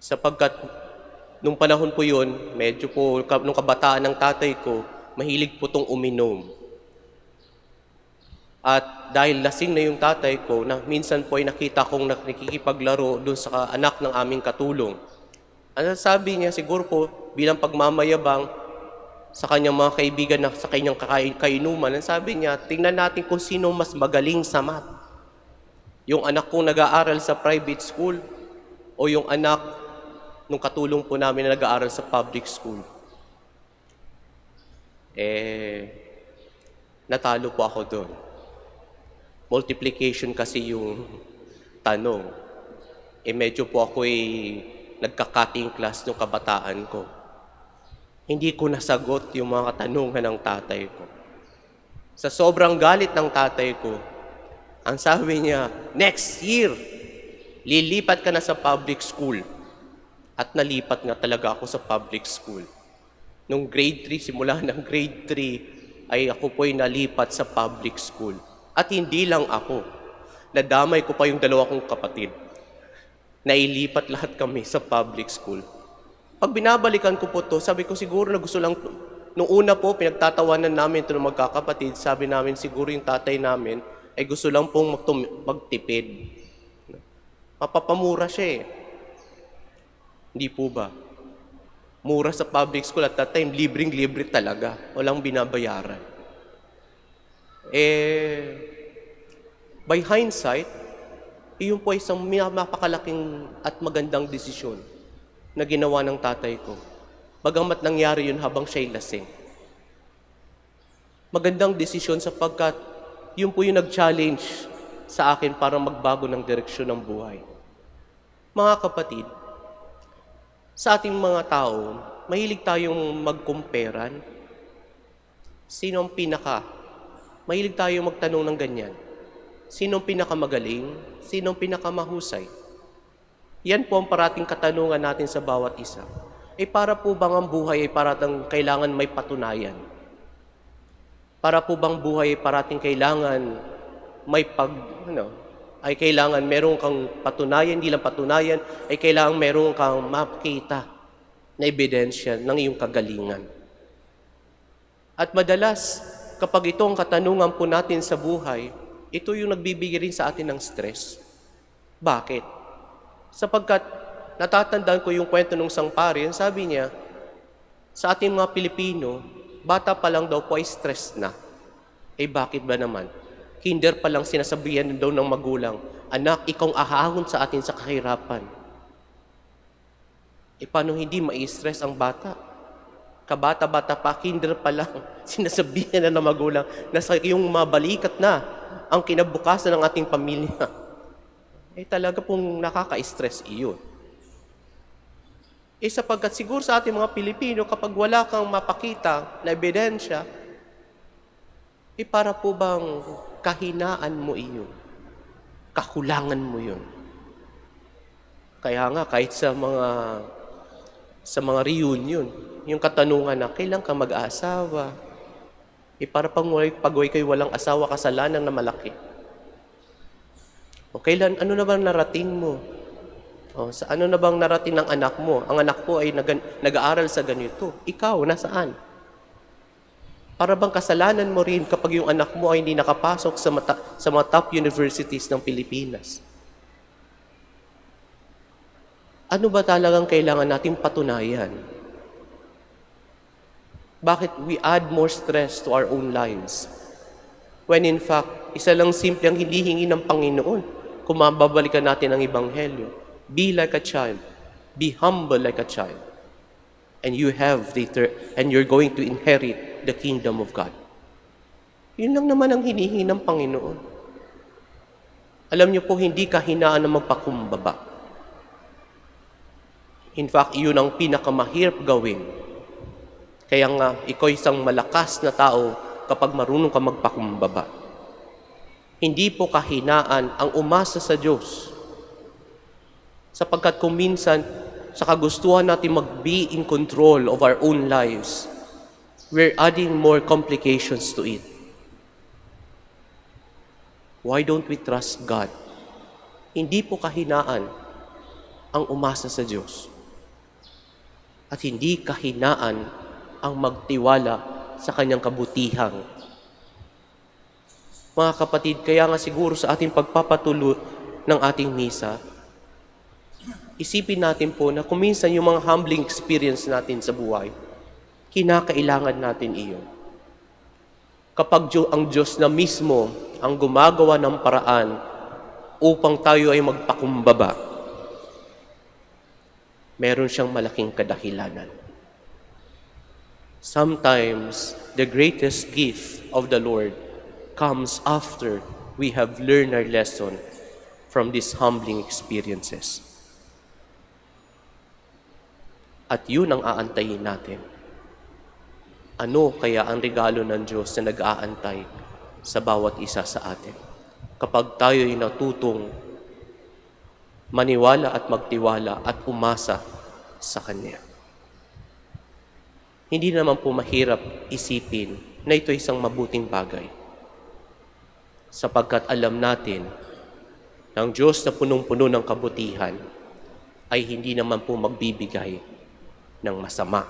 Speaker 6: Sapagkat nung panahon po yun, medyo po, nung kabataan ng tatay ko, mahilig po itong uminom. At dahil lasing na yung tatay ko, na minsan po ay nakita kong nakikipaglaro doon sa anak ng aming katulong. Ano sabi niya, siguro po bilang pagmamayabang sa kanyang mga kaibigan na sa kanyang kainuman, ang sabi niya, tingnan natin kung sino mas magaling sa math. Yung anak kong nag-aaral sa private school o yung anak nung katulong po namin na nag-aaral sa public school. Natalo po ako doon. Multiplication kasi yung tanong. Medyo po ako nagka-cutting class nung kabataan ko. Hindi ko nasagot yung mga katanungan ng tatay ko. Sa sobrang galit ng tatay ko, ang sabi niya, next year, lilipat ka na sa public school. At nalipat nga talaga ako sa public school. Nung grade 3, simula ng grade 3, ay ako po'y nalipat sa public school. At hindi lang ako. Nadamay ko pa yung dalawa kong kapatid. Nailipat lahat kami sa public school. Pag binabalikan ko po to, sabi ko siguro na gusto lang, nung una po, pinagtatawanan namin ito ng magkakapatid, sabi namin siguro yung tatay namin ay gusto lang pong magtipid. Mapapamura siya eh. Hindi po ba? Mura sa public school at that time, libreng-libre talaga. Walang binabayaran. By hindsight, iyon po isang napakalaking at magandang desisyon na ginawa ng tatay ko. Bagamat nangyari yun habang siya'y lasing. Magandang desisyon sapagkat yun po yung nag-challenge sa akin para magbago ng direksyon ng buhay. Mga kapatid, sa ating mga tao, mahilig tayong magkumperan. Sino ang pinaka? Mahilig tayong magtanong ng ganyan. Sino ang pinakamagaling? Sino ang pinakamahusay? Yan po ang parating katanungan natin sa bawat isa. Para po bang ang buhay ay parating kailangan may patunayan? Para po bang buhay ay parating kailangan may ay kailangan meron kang patunayan, hindi lang patunayan, ay kailangan meron kang makita na ebidensya ng iyong kagalingan. At madalas, kapag ito ang katanungan po natin sa buhay, ito yung nagbibigay rin sa atin ng stress. Bakit? Sapagkat natatandaan ko yung kwento ng isang pare, sabi niya, sa ating mga Pilipino, bata pa lang daw po ay stress na. Bakit ba naman? Kinder pa lang sinasabihan daw ng magulang, anak, ikaw ahahon sa atin sa kahirapan. Paano hindi mai-stress ang bata? Kabata-bata pa, kinder pa lang, sinasabihan na ng magulang na sa iyong mabalikat na ang kinabukasan ng ating pamilya. Talaga pong nakaka-stress iyon. Sapagkat siguro sa ating mga Pilipino, kapag wala kang mapakita na ebidensya, para po bang kahinaan mo iyon? Kakulangan mo yun? Kaya nga, kahit sa mga reunion, yung katanungan na, kailan ka mag-aasawa? Para pag kayo walang asawa, kasalanan na malaki. Kailan, ano na bang narating mo? Sa ano na bang narating ng anak mo? Ang anak ko ay nag-aaral sa ganito. Ikaw, nasaan? Para bang kasalanan mo rin kapag yung anak mo ay hindi nakapasok sa mga top universities ng Pilipinas? Ano ba talagang kailangan natin patunayan? Bakit we add more stress to our own lives? When in fact, isa lang simple ang hinihingi ng Panginoon kung mababalikan natin ang Ebanghelyo. Be like a child. Be humble like a child. And you're going to inherit the kingdom of God. Yun lang naman ang hinihingi ng Panginoon. Alam niyo po, hindi kahinaan na magpakumbaba. In fact, yun ang pinakamahirap gawin. Kaya nga, ikaw isang malakas na tao kapag marunong ka magpakumbaba. Hindi po kahinaan ang umasa sa Diyos. Sapagkat kung minsan, sa kagustuhan natin mag-be in control of our own lives, we're adding more complications to it. Why don't we trust God? Hindi po kahinaan ang umasa sa Diyos. At hindi kahinaan ang magtiwala sa Kanyang kabutihang. Mga kapatid, kaya nga siguro sa ating pagpapatuloy ng ating misa, isipin natin po na kung minsan yung mga humbling experience natin sa buhay, kinakailangan natin iyon. Kapag ang Diyos na mismo ang gumagawa ng paraan upang tayo ay magpakumbaba, meron siyang malaking kadahilanan. Sometimes, the greatest gift of the Lord comes after we have learned our lesson from these humbling experiences. At yun ang aantayin natin. Ano kaya ang regalo ng Diyos na nag-aantay sa bawat isa sa atin? Kapag tayo ay natutong maniwala at magtiwala at umasa sa Kanya. Hindi naman po mahirap isipin na ito isang mabuting bagay. Sapagkat alam natin na ang Diyos na punong-puno ng kabutihan ay hindi naman po magbibigay ng masama.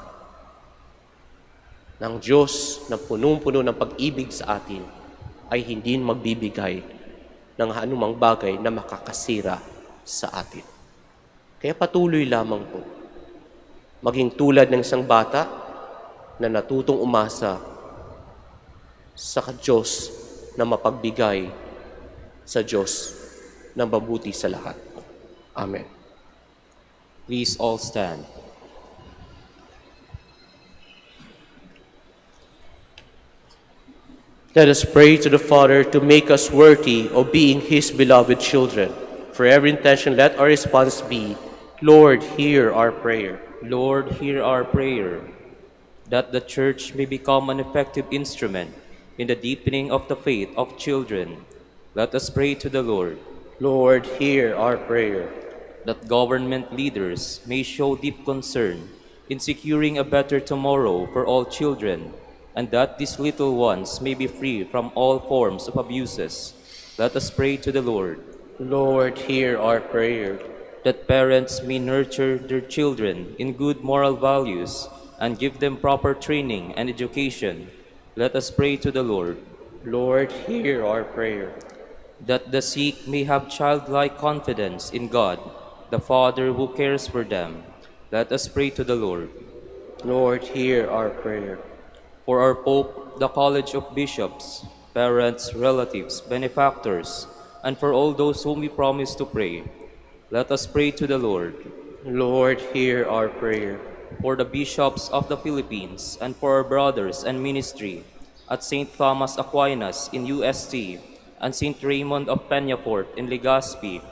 Speaker 6: Ng Diyos na punong-puno ng pag-ibig sa atin ay hindi magbibigay ng anumang bagay na makakasira sa atin. Kaya patuloy lamang po. Maging tulad ng isang bata na natutong umasa sa Diyos na mapagbigay sa Diyos na mabuti sa lahat. Amen.
Speaker 1: Please all stand.
Speaker 6: Let us pray to the Father to make us worthy of being His beloved children. For every intention, let our response be, Lord, hear our prayer.
Speaker 1: Lord, hear our prayer. That the Church may become an effective instrument in the deepening of the faith of children, let us pray to the Lord.
Speaker 6: Lord, hear our prayer.
Speaker 1: That government leaders may show deep concern in securing a better tomorrow for all children, and that these little ones may be free from all forms of abuses. Let us pray to the Lord.
Speaker 6: Lord, hear our prayer.
Speaker 1: That parents may nurture their children in good moral values and give them proper training and education. Let us pray to the Lord.
Speaker 6: Lord, hear our prayer.
Speaker 1: That the sick may have childlike confidence in God, the Father who cares for them. Let us pray to the Lord.
Speaker 6: Lord, hear our prayer.
Speaker 1: For our Pope, the College of Bishops, parents, relatives, benefactors, and for all those whom we promise to pray, let us pray to the Lord.
Speaker 6: Lord, hear our prayer.
Speaker 1: For the bishops of the Philippines, and for our brothers and ministry at St. Thomas Aquinas in UST, and St. Raymond of Peñafort in Legazpi,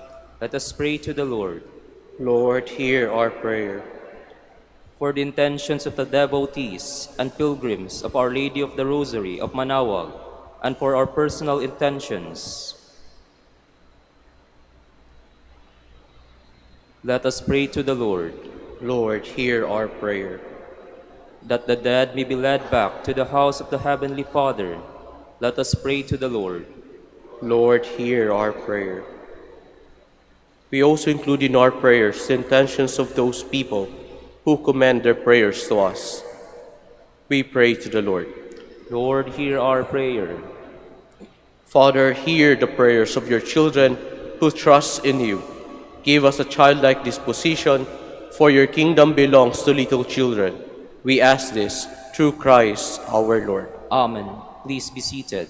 Speaker 1: let us pray to the Lord.
Speaker 6: Lord, hear our prayer.
Speaker 1: For the intentions of the devotees and pilgrims of Our Lady of the Rosary of Manaoag, and for our personal intentions, let us pray to the Lord.
Speaker 6: Lord, hear our prayer.
Speaker 1: That the dead may be led back to the house of the Heavenly Father, let us pray to the Lord.
Speaker 6: Lord, hear our prayer. We also include in our prayers the intentions of those people who commend their prayers to us. We pray to the Lord.
Speaker 1: Lord, hear our prayer.
Speaker 6: Father, hear the prayers of your children who trust in you. Give us a childlike disposition, for your kingdom belongs to little children. We ask this through Christ our Lord.
Speaker 1: Amen. Please be seated.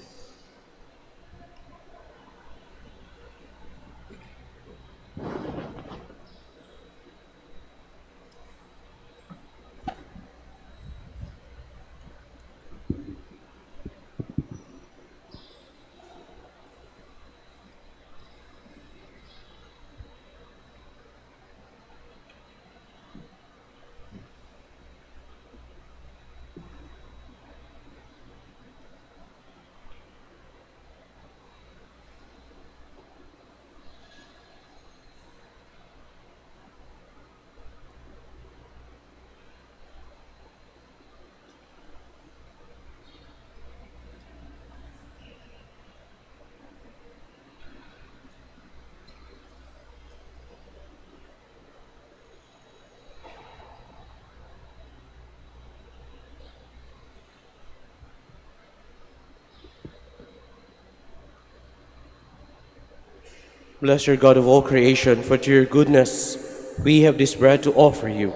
Speaker 6: Bless your God of all creation, for to your goodness we have this bread to offer you,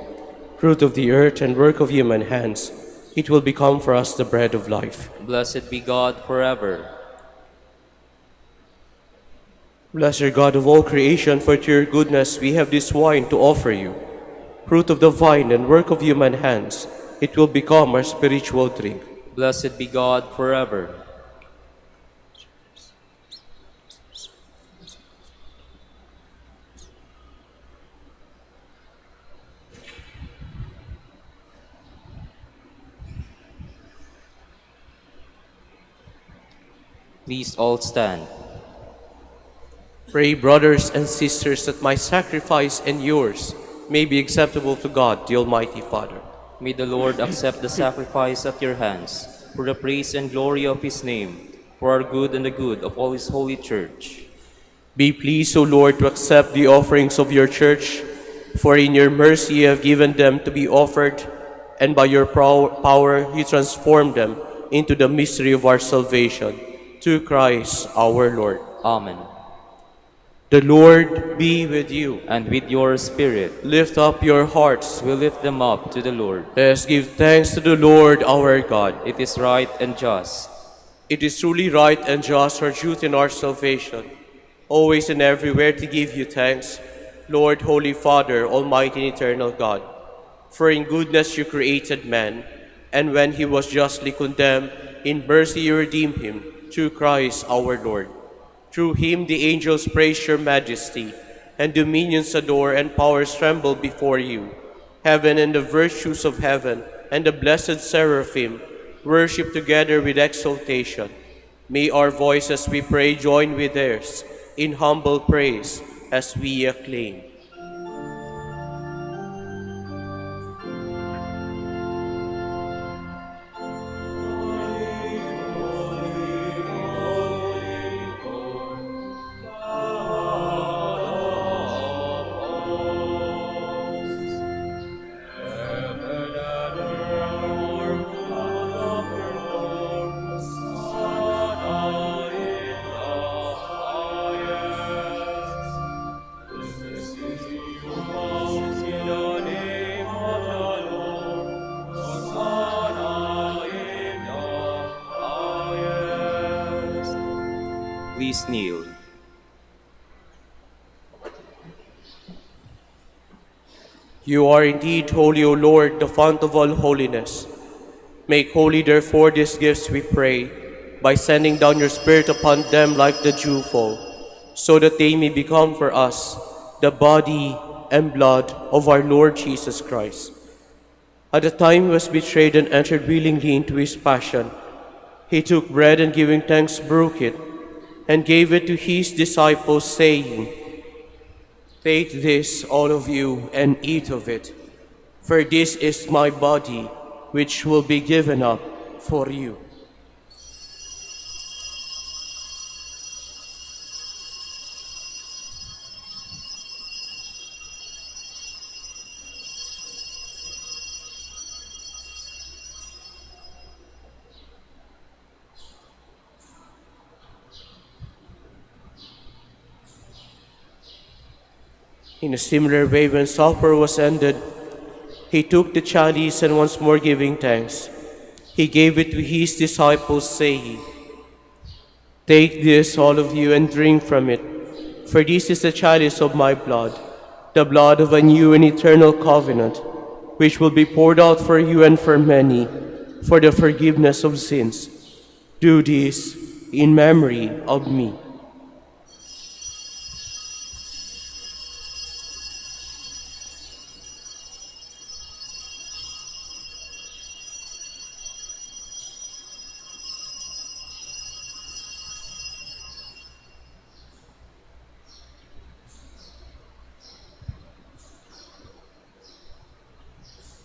Speaker 6: fruit of the earth and work of human hands. It will become for us the bread of life.
Speaker 1: Blessed be God forever.
Speaker 6: Bless your God of all creation, for to your goodness we have this wine to offer you, fruit of the vine and work of human hands. It will become our spiritual drink.
Speaker 1: Blessed be God forever. Please all stand.
Speaker 6: Pray, brothers and sisters, that my sacrifice and yours may be acceptable to God, the Almighty Father.
Speaker 1: May the Lord accept the sacrifice at your hands for the praise and glory of his name, for our good and the good of all his holy church.
Speaker 6: Be pleased, O Lord, to accept the offerings of your church, for in your mercy you have given them to be offered, and by your power you transform them into the mystery of our salvation. Through Christ our Lord.
Speaker 1: Amen.
Speaker 6: The Lord be with you.
Speaker 1: And with your spirit,
Speaker 6: Lift up your hearts.
Speaker 1: we lift them up to the Lord.
Speaker 6: Let us give thanks to the Lord our God.
Speaker 1: It is right and just.
Speaker 6: It is truly right and just, our duty and our salvation, always and everywhere to give you thanks, Lord, Holy Father, Almighty and eternal God. For in goodness you created man, and when he was justly condemned, in mercy you redeemed him, through Christ our Lord. Through him the angels praise your majesty, and dominions adore and powers tremble before you. Heaven and the virtues of heaven, and the blessed seraphim, worship together with exultation. May our voices, we pray, join with theirs in humble praise as we acclaim.
Speaker 1: Please kneel.
Speaker 6: You are indeed holy, O Lord, the fount of all holiness. Make holy, therefore, these gifts, we pray, by sending down your Spirit upon them like the dewfall, so that they may become for us the body and blood of our Lord Jesus Christ. At the time he was betrayed and entered willingly into his passion, he took bread and giving thanks broke it, and gave it to his disciples, saying, "Take this, all of you, and eat of it, for this is my body, which will be given up for you." In a similar way, when supper was ended, he took the chalice, and once more giving thanks, he gave it to his disciples, saying, "Take this, all of you, and drink from it, for this is the chalice of my blood, the blood of a new and eternal covenant, which will be poured out for you and for many, for the forgiveness of sins. Do this in memory of me."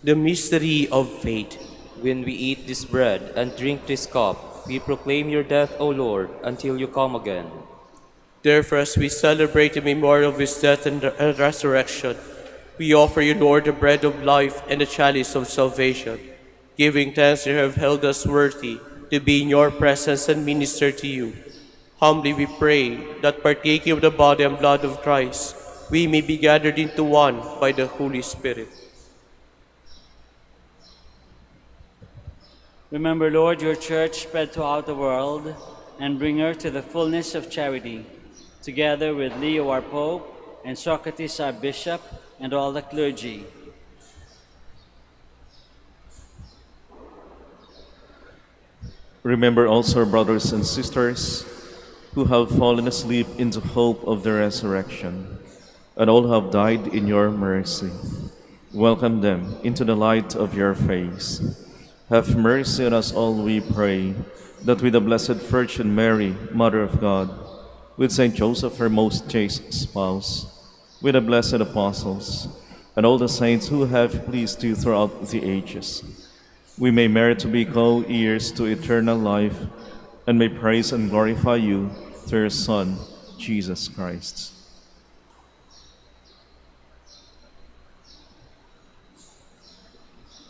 Speaker 6: The mystery of faith.
Speaker 1: When we eat this bread and drink this cup, we proclaim your death, O Lord, until you come again.
Speaker 6: Therefore, as we celebrate the memorial of his death and resurrection, we offer you, Lord, the bread of life and the chalice of salvation, giving thanks that you have held us worthy to be in your presence and minister to you. Humbly we pray that, partaking of the body and blood of Christ, we may be gathered into one by the Holy Spirit.
Speaker 7: Remember, Lord, your church spread throughout the world, and bring her to the fullness of charity, together with Leo our Pope, and Socrates our Bishop, and all the clergy.
Speaker 8: Remember also our brothers and sisters who have fallen asleep in the hope of the resurrection, and all who have died in your mercy. Welcome them into the light of your face. Have mercy on us all, we pray, that with the Blessed Virgin Mary, Mother of God, with Saint Joseph, her most chaste spouse, with the blessed apostles, and all the saints who have pleased you throughout the ages, we may merit to be co-heirs to eternal life, and may praise and glorify you through your Son, Jesus Christ.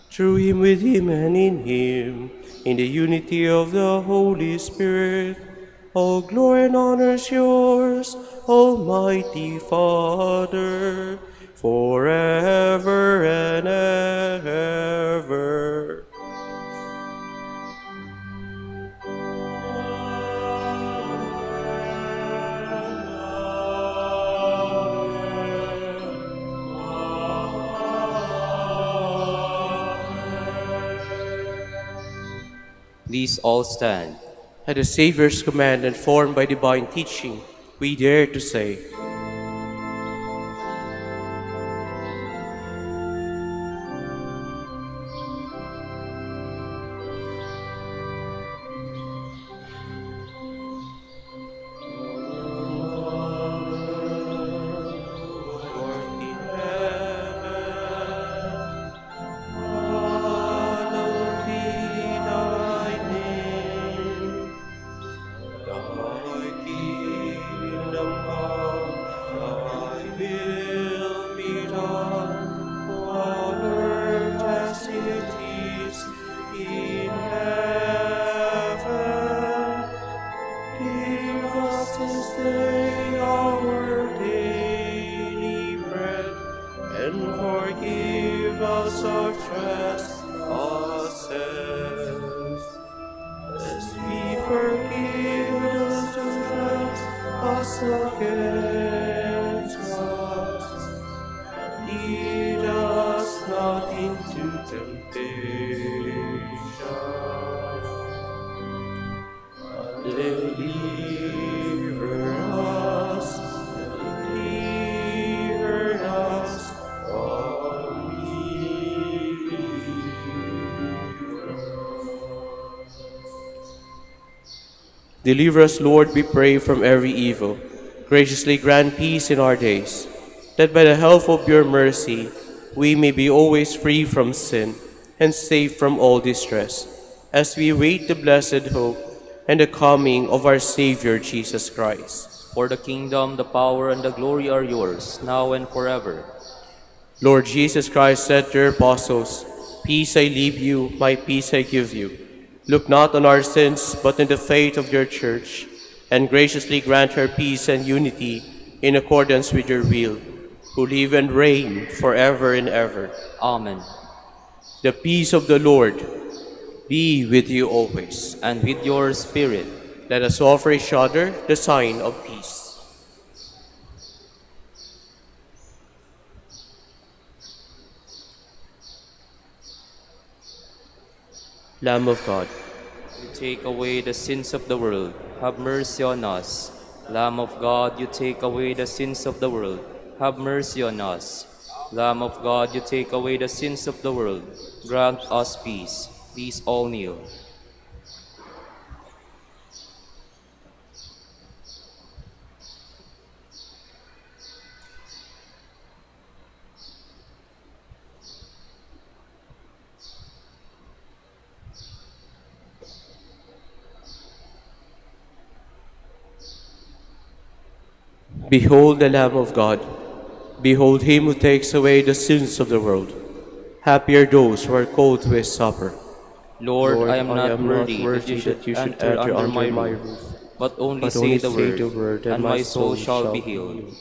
Speaker 6: Through him, with him, and in him, in the unity of the Holy Spirit, all glory and honor is yours, Almighty Father, forever and ever.
Speaker 1: Please all stand.
Speaker 6: At the Savior's command and formed by divine teaching, we dare to say, against us. Lead us not into temptation, but deliver us from evil. Deliver us, Lord, we pray, from every evil. Graciously grant peace in our days, that by the help of your mercy we may be always free from sin and safe from all distress, as we wait the blessed hope and the coming of our Savior Jesus Christ.
Speaker 1: For the kingdom, the power, and the glory are yours, now and forever.
Speaker 6: Lord Jesus Christ said to your apostles, "Peace I leave you, my peace I give you. Look not on our sins, but in the faith of your church, and graciously grant her peace and unity in accordance with your will, who live and reign forever and ever."
Speaker 1: Amen.
Speaker 6: The peace of the Lord be with you always.
Speaker 1: And with your spirit.
Speaker 6: Let us offer each other the sign of peace. Lamb of God,
Speaker 1: You take away the sins of the world, have mercy on us. Lamb of God, you take away the sins of the world, have mercy on us. Lamb of God, you take away the sins of the world, grant us peace. Please all kneel.
Speaker 6: behold the Lamb of God. Behold him who takes away the sins of the world. Happy are those who are called to his supper.
Speaker 1: Lord, I am not worthy that you should enter under my roof, but only say the word, and my soul shall be healed.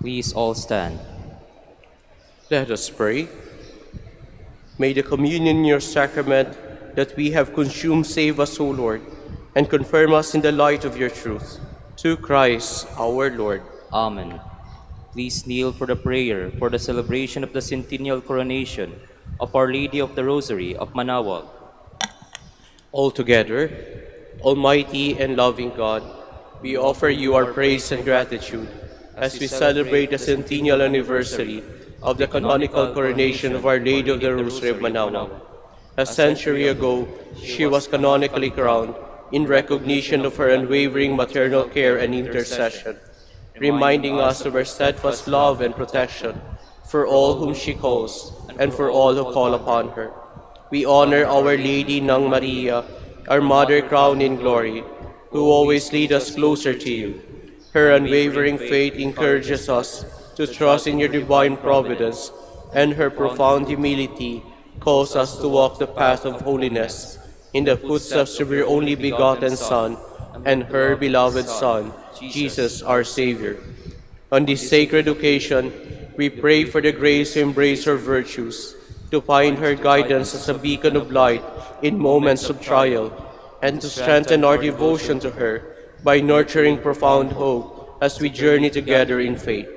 Speaker 1: Please all stand.
Speaker 6: Let us pray. May the communion in your sacrament that we have consumed save us, O Lord, and confirm us in the light of your truth. Through Christ our Lord.
Speaker 1: Amen. Please kneel for the prayer for the celebration of the centennial coronation of Our Lady of the Rosary of Manaoag.
Speaker 6: Altogether, Almighty and loving God, we offer you our praise and gratitude as we celebrate the centennial anniversary of the canonical coronation of Our Lady of the Rosary of Manaoag. A century ago, she was canonically crowned in recognition of her unwavering maternal care and intercession, reminding us of her steadfast love and protection for all whom she calls and for all who call upon her. We honor Our Lady Nang Maria, our Mother crowned in glory, who always lead us closer to you. Her unwavering faith encourages us to trust in your divine providence, and her profound humility calls us to walk the path of holiness in the footsteps of your only begotten Son and her beloved Son, Jesus our Savior. On this sacred occasion, we pray for the grace to embrace her virtues, to find her guidance as a beacon of light in moments of trial, and to strengthen our devotion to her by nurturing profound hope as we journey together in faith.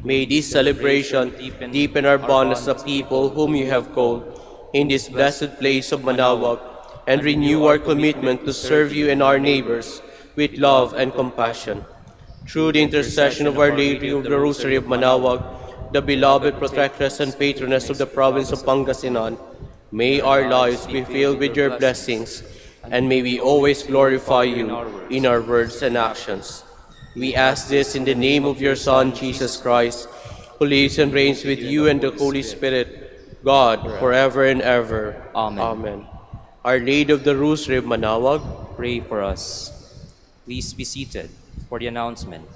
Speaker 6: May this celebration deepen our bond as a people whom you have called in this blessed place of Manaoag, and renew our commitment to serve you and our neighbors with love and compassion. Through the intercession of Our Lady of the Rosary of Manaoag, the beloved protectress and patroness of the province of Pangasinan, may our lives be filled with your blessings, and may we always glorify you in our words and actions. We ask this in the name of your Son, Jesus Christ, who lives and reigns with you and the Holy Spirit, God, forever and ever.
Speaker 1: Amen.
Speaker 6: Amen. Our Lady of the Rosary of Manaoag,
Speaker 1: Pray for us. Please be seated for the announcement.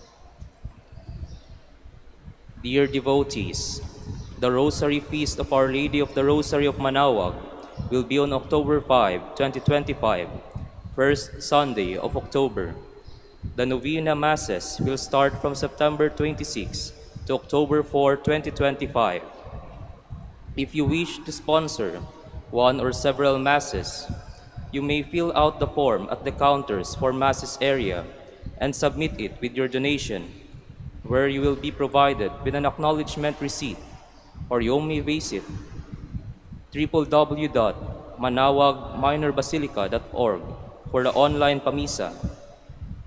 Speaker 1: Dear devotees, the Rosary Feast of Our Lady of the Rosary of Manaoag will be on October 5, 2025, first Sunday of October. The Novena Masses will start from September 26 to October 4, 2025. If you wish to sponsor one or several Masses, you may fill out the form at the counters for Masses area and submit it with your donation, where you will be provided with an acknowledgement receipt, or you may visit www.manaoagminorbasilica.org for the online Pamisa.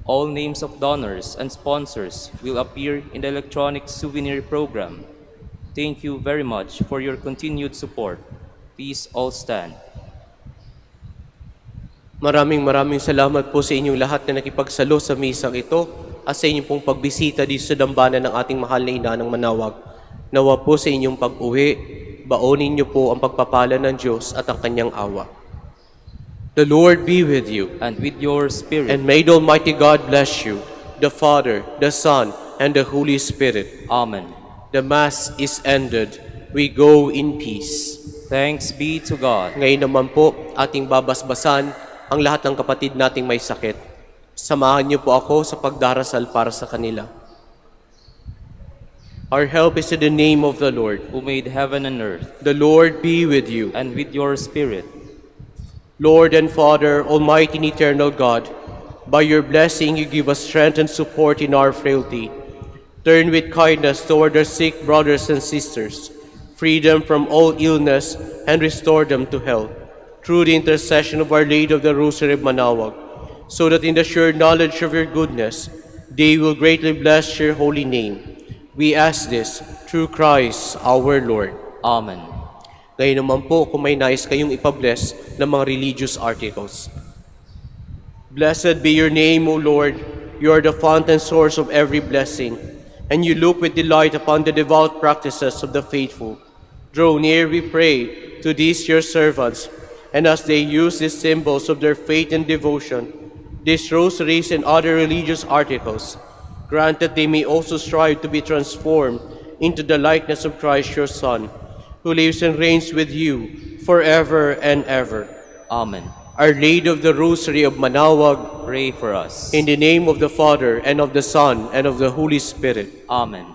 Speaker 1: All names of donors and sponsors will appear in the electronic souvenir program. Thank you very much for your continued support. Please all stand.
Speaker 6: maraming salamat po sa inyong lahat na nakipagsalo sa misang ito at sa inyong pong pagbisita dito sa dambana ng ating mahal na ina ng Manaoag. Nawa po sa inyong pag-uwi, baonin niyo po ang pagpapala ng Diyos at ang kanyang awa. The Lord be with you.
Speaker 1: And with your spirit.
Speaker 6: And may the Almighty God bless you, the Father, the Son, and the Holy Spirit.
Speaker 1: Amen.
Speaker 6: The Mass is ended. We go in peace.
Speaker 1: Thanks be to God.
Speaker 6: Ngayon naman po, ating babasbasan ang lahat ng kapatid nating may sakit. Samahan niyo po ako sa pagdarasal para sa kanila. Our help is in the name of the Lord,
Speaker 1: who made heaven and earth.
Speaker 6: The Lord be with you.
Speaker 1: And with your spirit.
Speaker 6: Lord and Father, Almighty and eternal God, by your blessing you give us strength and support in our frailty. Turn with kindness toward our sick brothers and sisters, free them from all illness, and restore them to health. Through the intercession of Our Lady of the Rosary of Manaoag, so that in the sure knowledge of your goodness, they will greatly bless your holy name. We ask this through Christ our Lord.
Speaker 1: Amen.
Speaker 6: Ngayon naman po, kung may nais kayong ipabless ng mga religious articles. Blessed be your name, O Lord. You are the fount and source of every blessing, and you look with delight upon the devout practices of the faithful. Draw near, we pray, to these your servants, and as they use these symbols of their faith and devotion, these rosaries and other religious articles, grant that they may also strive to be transformed into the likeness of Christ your Son, who lives and reigns with you forever and ever.
Speaker 1: Amen.
Speaker 6: Our Lady of the Rosary of Manaoag,
Speaker 1: Pray for us.
Speaker 6: in the name of the Father, and of the Son, and of the Holy Spirit.
Speaker 1: Amen.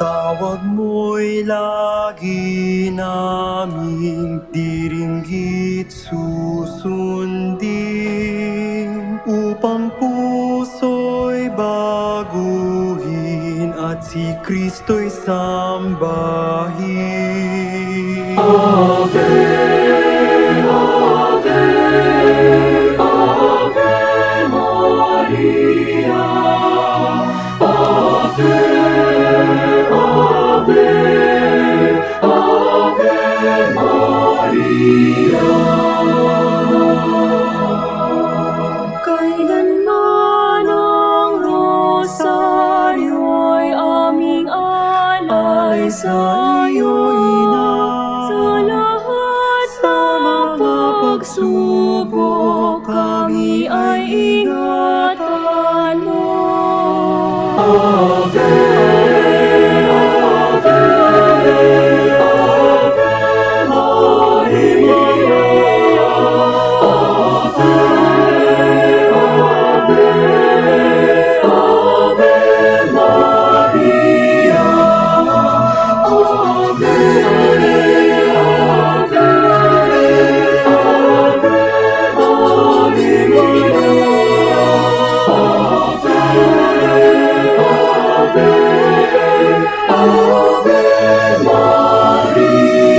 Speaker 9: Tawag mo'y lagi naming diringgit susundin, upang puso'y baguhin at si Kristo'y sambahin.
Speaker 10: Kailanman ang rosaryo'y aming alay sa iyo, Ina. Sa lahat ng pagsubok, kami ay ingatan mo.
Speaker 9: Ave Maria.